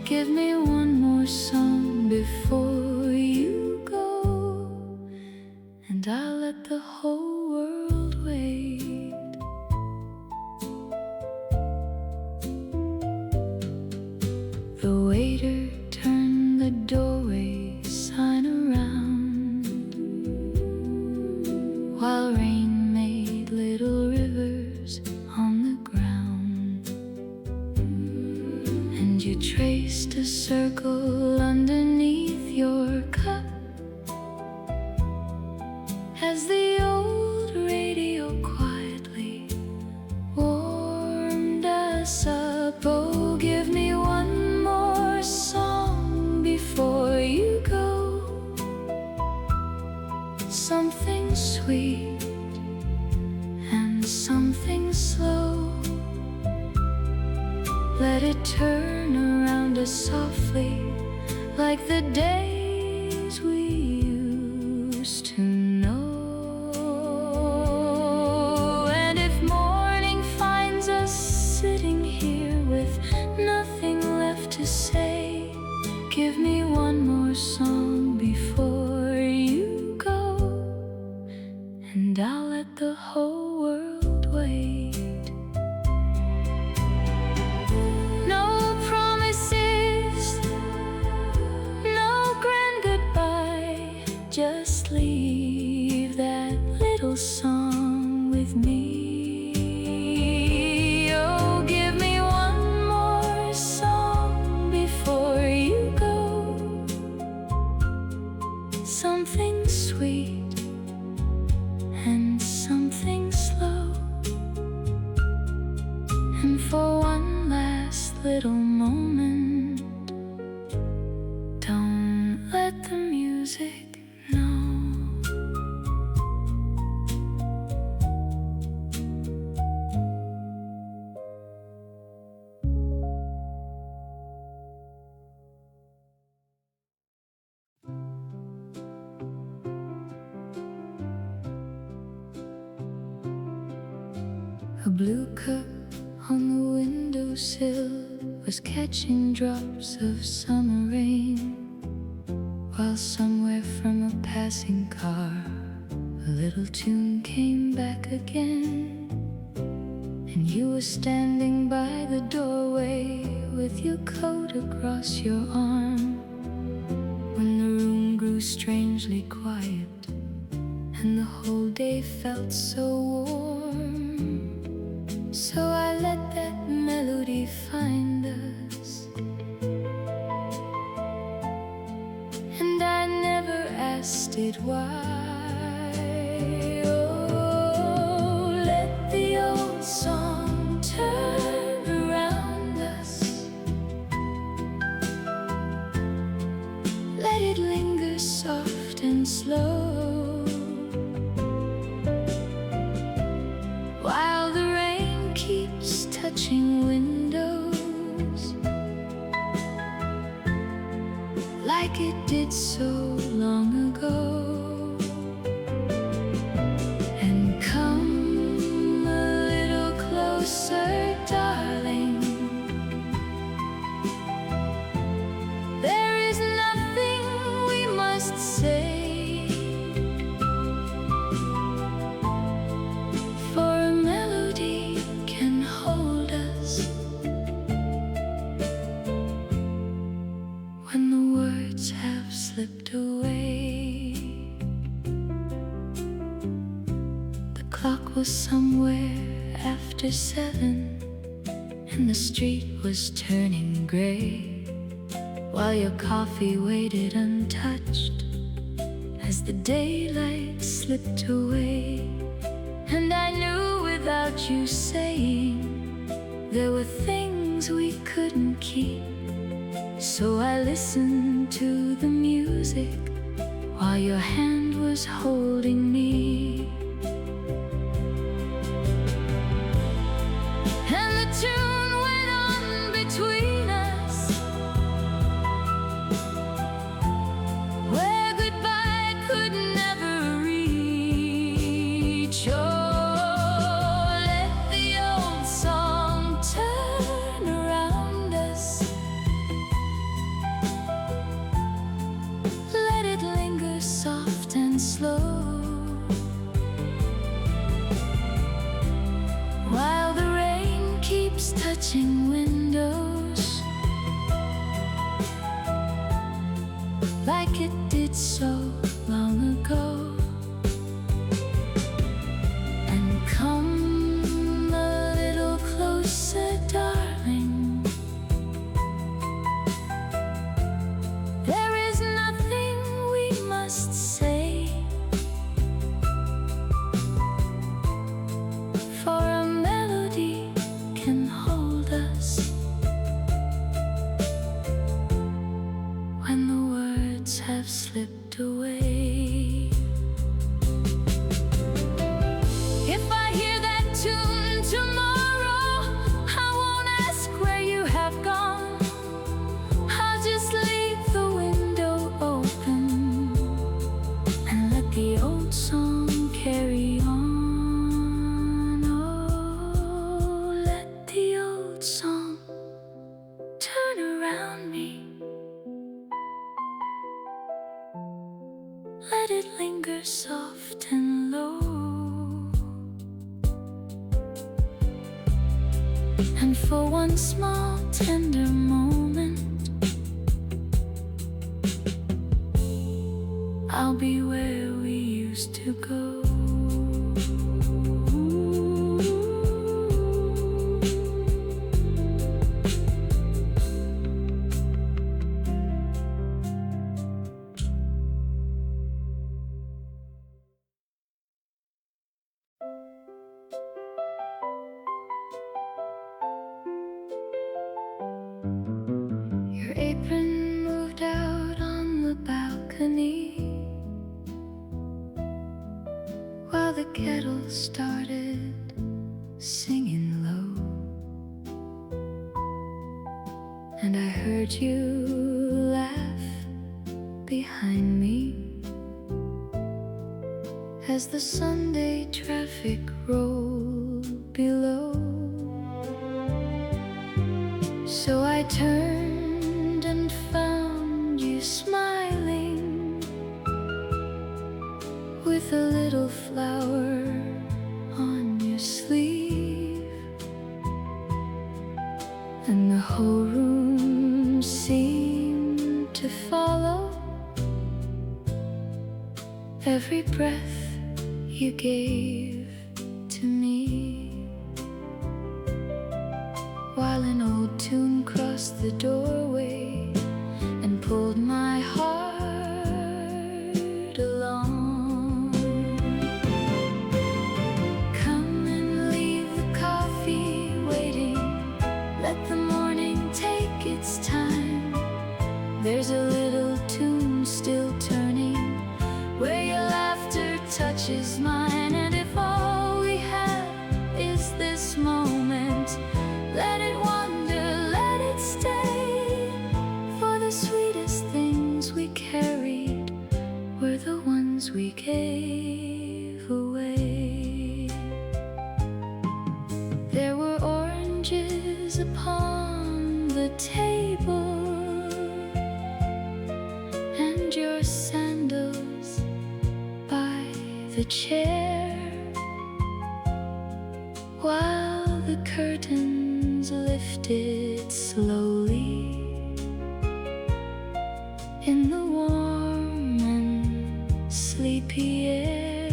give me one more song before you go, and I'll let the whole world wait. The waiter turned the doorway sign around, while rain made little rivers on the ground. And you traced a circle underneath your cup as the old radio quietly warmed us up. Oh, give me one more song before you go, something sweet and something slow. Let it turn around us softly, like the days we used to know. And if morning finds us sitting here with nothing left to say, give me one more song before you go, and I'll let the whole world wait. No promises, no grand goodbye, just leave that little song with me. Oh, give me one more song before you go, something music, no. A blue cup on the windowsill was catching drops of summer rain, while somewhere from a passing car a little tune came back again. And you were standing by the doorway with your coat across your arm, when the room grew strangely quiet and the whole day felt so warm. So I let that melody find us, and I never asked it why. Oh, let the old song turn around us, let it linger soft and slow, while the rain keeps touching windows like it did so long ago. And come a little closer, darling. There is nothing we must say, for a melody can hold us when the words have slipped away. The clock was somewhere after 7, and the street was turning gray, while your coffee waited untouched as the daylight slipped away. And I knew without you saying there were things we couldn't keep, so I listened to the music while your hand was holding me. And the tune went on between us, where goodbye could never reach. Oh, let the old song turn around us, let it linger soft and slow, while the rain keeps touching windows like it did so long ago. And come a little closer, darling. There is nothing we must say, for a melody can hold us when the words have slipped away. If I hear that tune tomorrow, I won't ask where you have gone. I'll just leave the window open and let the old song carry on. Oh, let the old song turn around me, let it linger soft and low, and for one small tender moment I'll be where we used to go. Your apron moved out on the balcony, kettle started singing low, and I heard you laugh behind me as the Sunday traffic rolled below. So I turned and found you smiling with a little flower on your sleeve, and the whole room seemed to follow every breath you gave to me, while an old tune crossed the doorway and pulled my heart along. Come and leave the coffee waiting, let the morning take its time. There's a little tune still turning where your laughter touches mine. And if all we have is this moment, let it wander, let it stay. For the sweetest things we carried were the ones we gave away. There were oranges upon the table, and your sandals by the chair, while the curtains lifted slowly in the warm and sleepy air,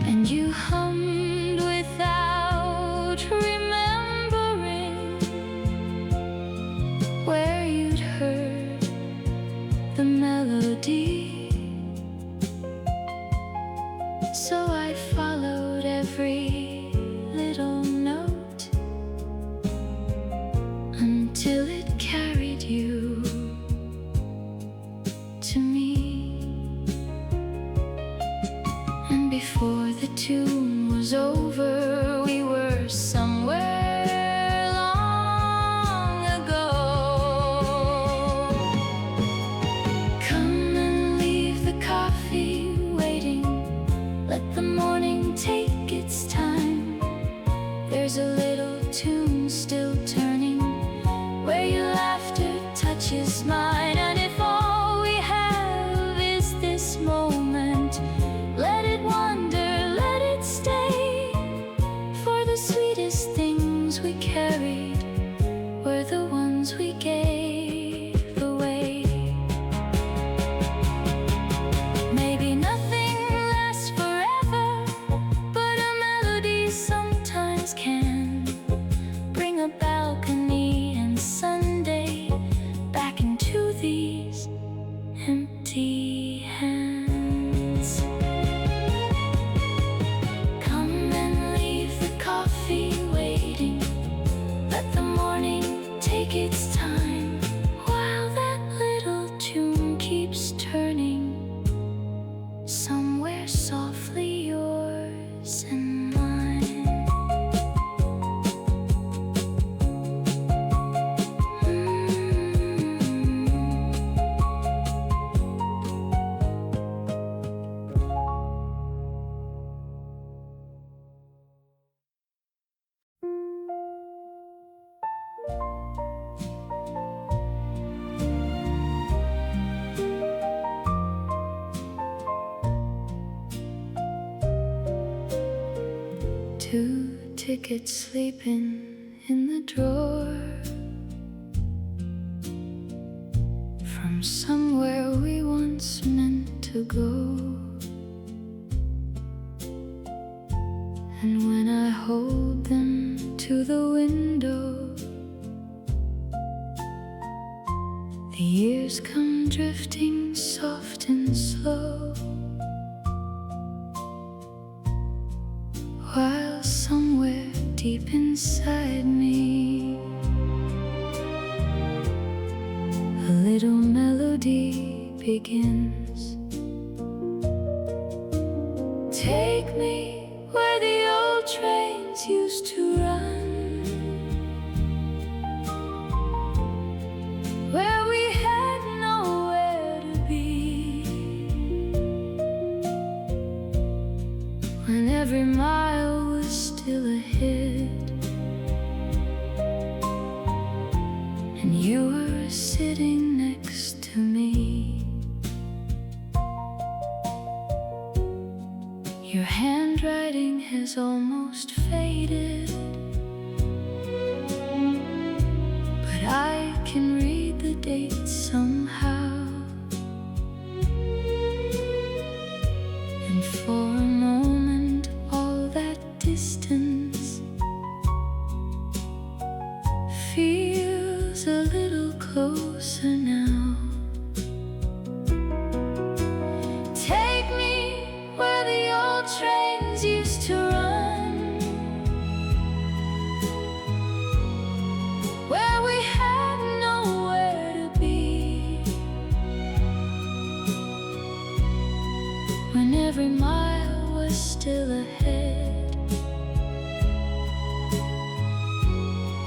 and you hummed without remembering where you'd heard the melody. So I followed every little note until it carried you to me. And before the tune was over, we were somewhere long ago. Come and leave the coffee waiting, let the morning take its time. There's a little tune still turning where your laughter touches mine. And if all we have is this moment, let it wander, let it stay. For the sweetest things we carried were the ones we gave away. Maybe nothing lasts forever, but a melody sometimes can bring a balcony and Sunday back into these empty hands. Come and leave the coffee waiting, let the morning take its time, while that little tune keeps turning somewhere softly yours and mine. Two tickets sleeping in the drawer from somewhere we once meant to go. And when I hold them to the window, the years come drifting soft and slow, while somewhere deep inside me a little melody begins. every mile was still ahead, and you were sitting next to me. Your handwriting has almost faded, but I can read the dates somehow. And for a moment all that distance feels a little closer now. Take me where the old trains used to run, where we had nowhere to be, when every mile was still ahead,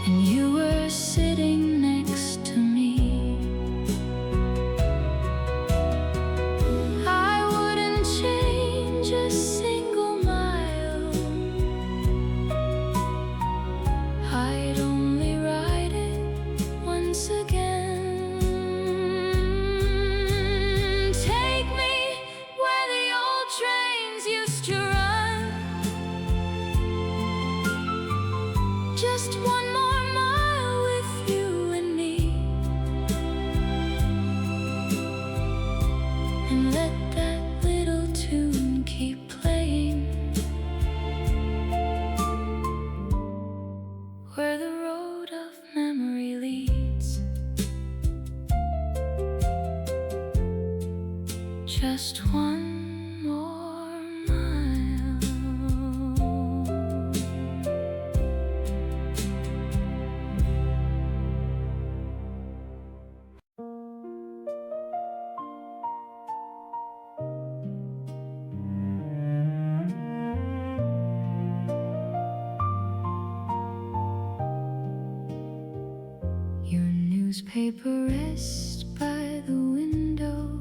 and you were sitting next to me. I wouldn't change a single mile, I'd only ride it once again. Take me where the old trains used to run, just one more mile with you and me, and let that little tune keep playing, where the road of memory leads. Just one more mile. Your newspaper rests by the window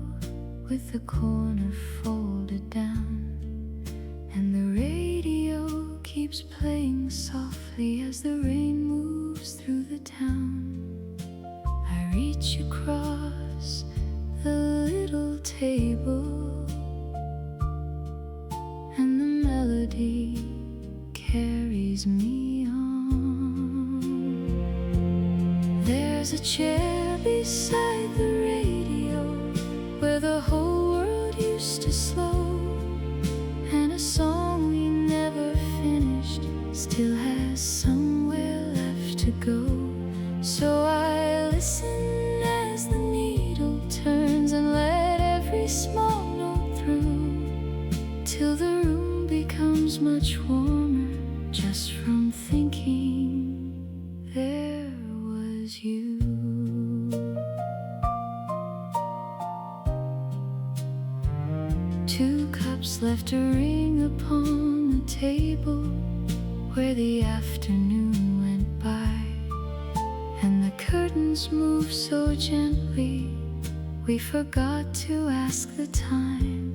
with the corner folded down, and the radio keeps playing softly as the rain moves through the town. I reach across the little table, and the melody carries me on. There's a chair beside the radio where the whole world used to slow, and a song we never finished still has somewhere left to go. So I listen as the needle turns and let every small note through, till the room becomes much warmer just from thinking there was you. Two cups left to ring upon the table where the afternoon went by, and the curtains moved so gently we forgot to ask the time.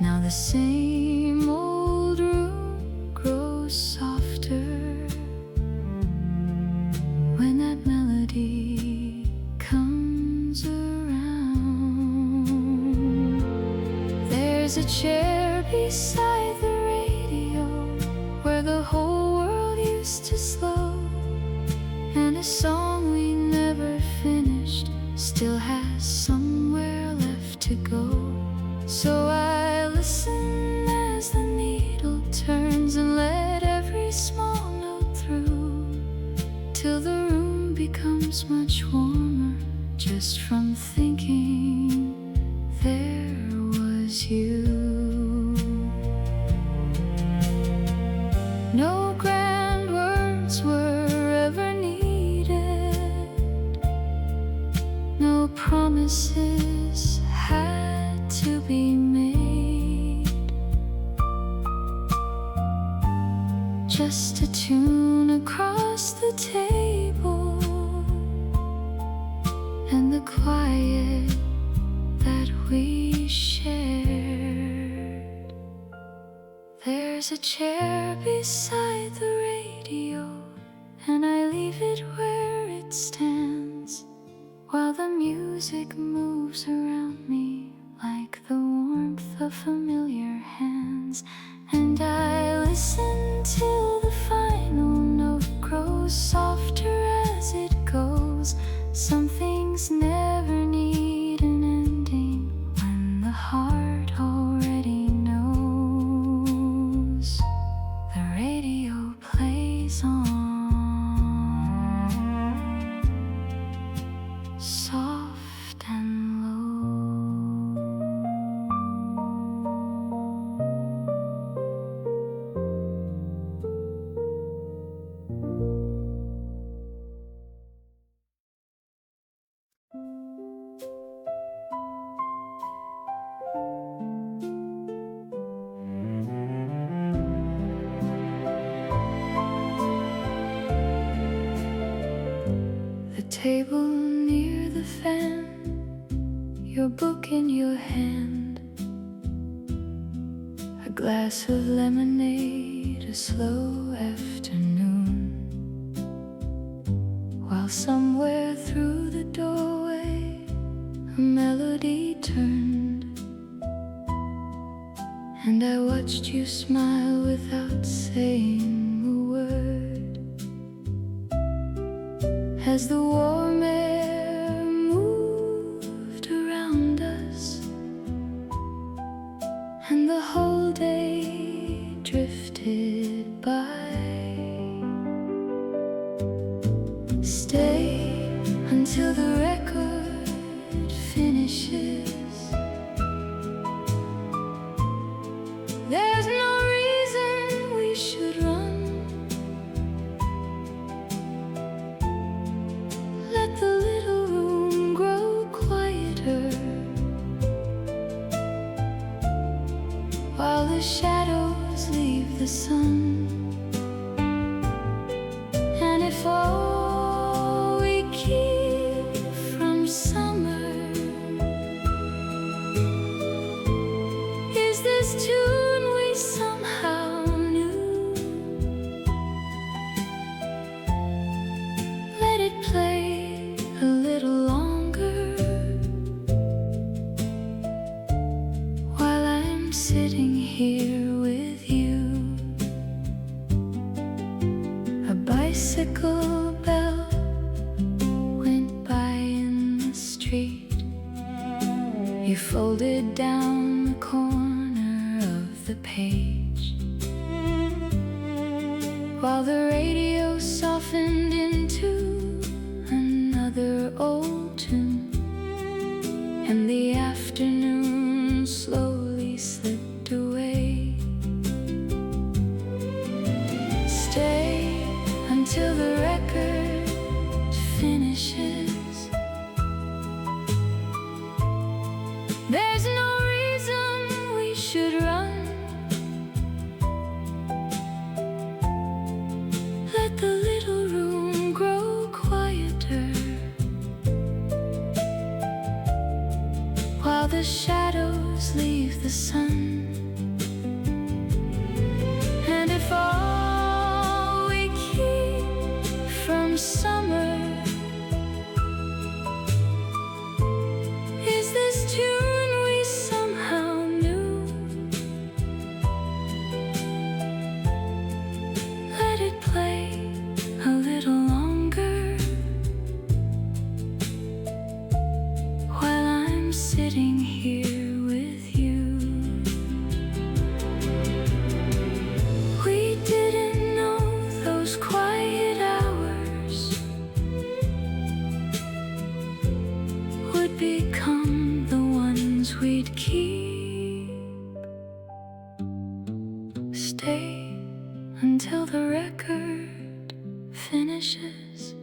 Now the same old room grows softer when that melody comes around. There's a chair beside the radio where the whole world used to slow, and a song we never finished still has somewhere left to go. So I listen as the needle turns and let every small note through, till the room becomes much warmer just from thinking there was you. No grand words were ever needed, no promises had to be made, just a tune across the table and the quiet that we shared. There's a chair beside the radio, and I leave it where it stands, while the music moves around me like the warmth of familiar hands. And I listen till the final note grows softer as it goes. Some things never need an ending when the heart already knows. The radio plays on, soft and low. Table near the fan, your book in your hand, a glass of lemonade, a slow afternoon, while somewhere through the doorway a melody turned, and I watched you smile without saying a word. As the warm air moved around us, and the whole day drifted by. Stay until the record finishes. There's no reason we should run. Let the little room grow quieter, while the shadows leave the sun. And if all we keep from summer is this tune we somehow knew, let it play a little longer, while I'm sitting here with you. A bicycle bell went by in the street. You folded down the corner of the page, while the radio softened into another old tune, and the afternoon slowly slipped away. Stay until the record finishes. There's no reason we should run. Let the little room grow quieter, while the shadows leave the sun. And if all we keep from summer is this tune we somehow knew, let it play a little longer, while I'm sitting here with you. We didn't know those quiet hours would become the ones we'd keep. Stay until the record finishes.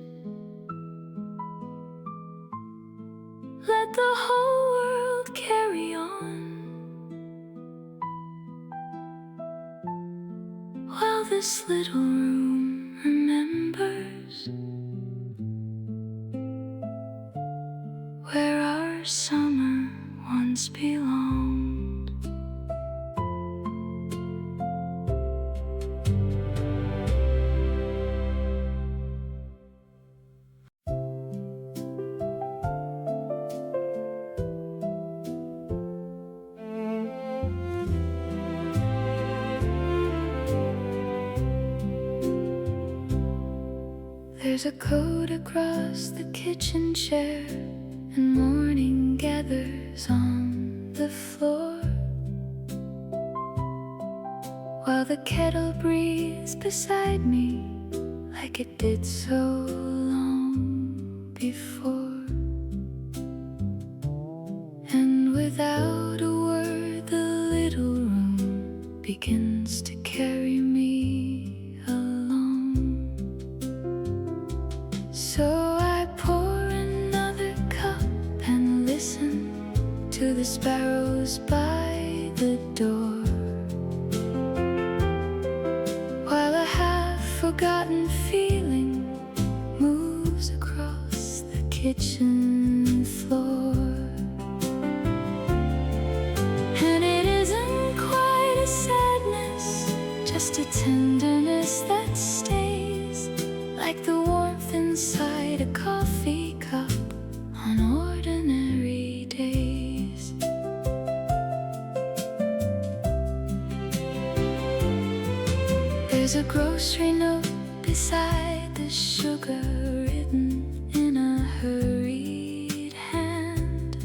Let the whole world carry on, while this little room remembers where our summer once belonged. There's a coat across the kitchen chair, and morning gathers on the floor, while the kettle breathes beside me like it did so long before. And without a word, the little room begins to carry me along. So I pour another cup and listen to the sparrows by the door, while a half-forgotten feeling moves across the kitchen floor. And it isn't quite a sadness, just a tenderness that stays like the warmth inside a coffee cup on ordinary days. There's a grocery note beside the sugar, written in a hurried hand,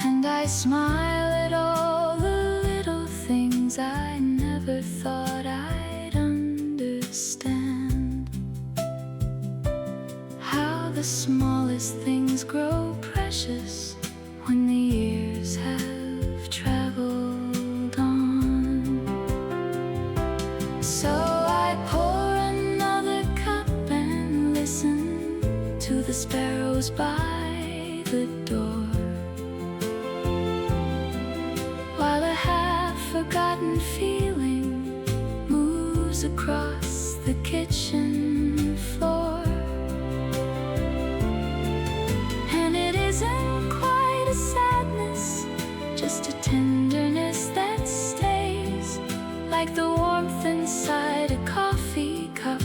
and I smile at all the little things I never thought I'd understand. How the smallest things grow precious when the years have traveled on. So I pour another cup and listen to the sparrows by the door, while a half-forgotten feeling moves across the kitchen floor. And it isn't quite a sadness, just a tenderness that stays like the warmth inside a coffee cup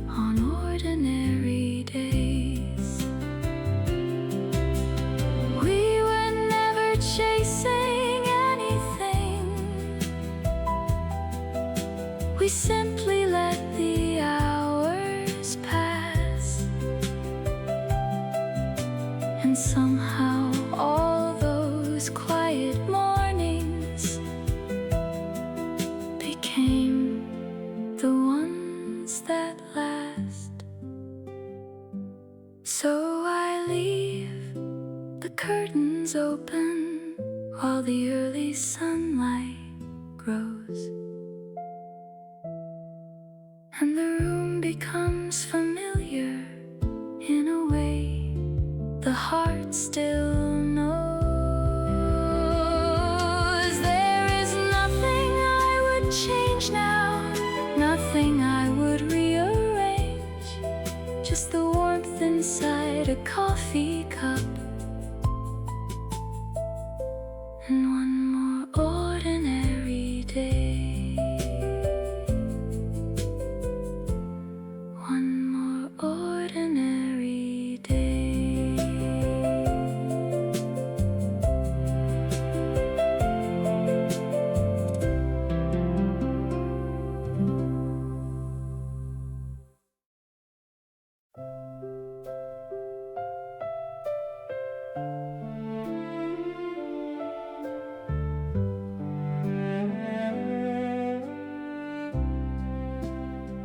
on ordinary days. We were never chasing anything, we simply let the hours pass, and somehow all those quiet mornings became the ones that last. So I leave the curtains open while the early sunlight grows, and the room becomes familiar in a way the heart still knows. There is nothing I would change now, nothing I would rearrange, just the warmth inside a coffee cup and one more ordinary day. One more ordinary day.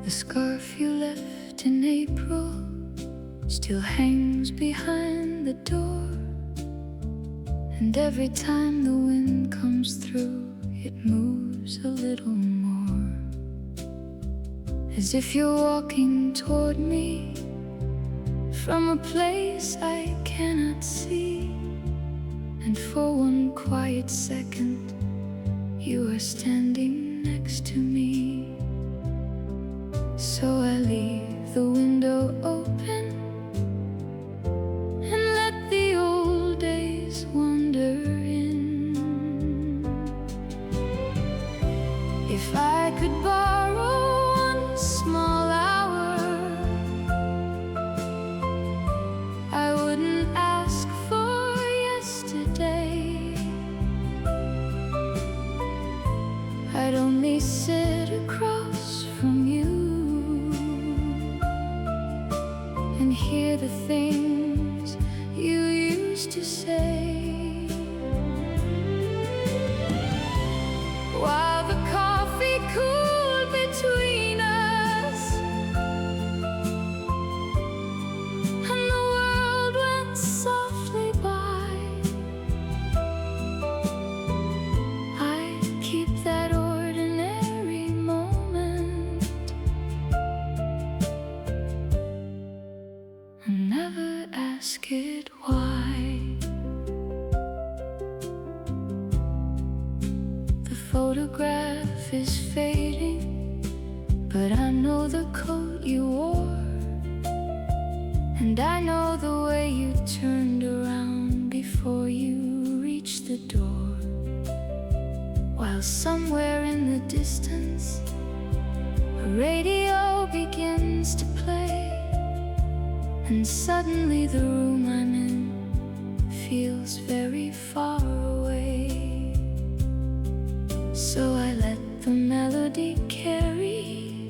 The scarf you left in April still hangs behind the door, and every time the wind comes through, it moves a little more, as if you're walking toward me from a place I cannot see. And for one quiet second, you are standing next to me. So I leave the window open and let the old days wander in. If I could borrow one small hour, I wouldn't ask for yesterday. I'd only sit across from you ask it why. The photograph is fading, but I know the coat you wore, and I know the way you turned around before you reached the door. While somewhere in the distance a radio begins to play, and suddenly the room I'm in feels very far away. So I let the melody carry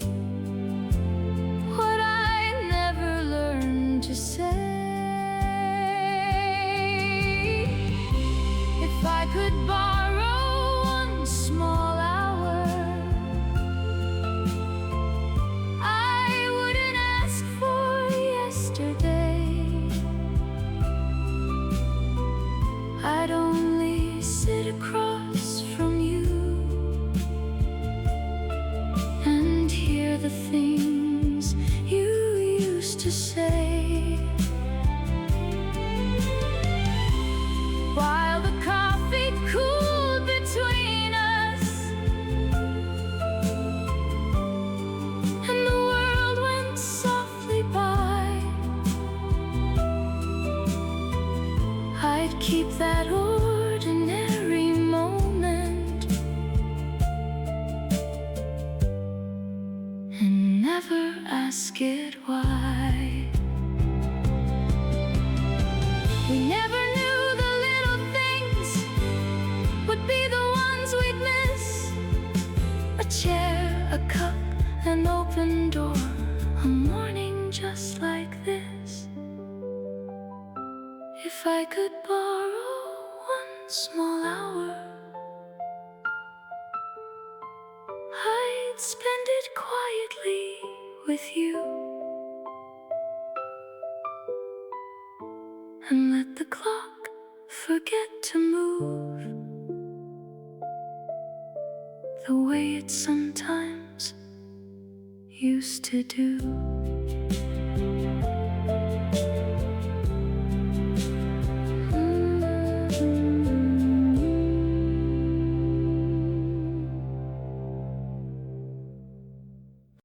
what I never learned to say. If I could borrow one small hour, I wouldn't ask for yesterday. I'd only sit across from you and hear the things you used to say. While the coffee cooled between us and the world went softly by, I'd keep that ordinary moment and never ask it why. We never knew the little things would be the ones we'd miss. A chair, a cup, an open door, a morning just like this. If I could borrow one small hour, I'd spend it quietly with you and let the clock forget to move the way it sometimes used to do.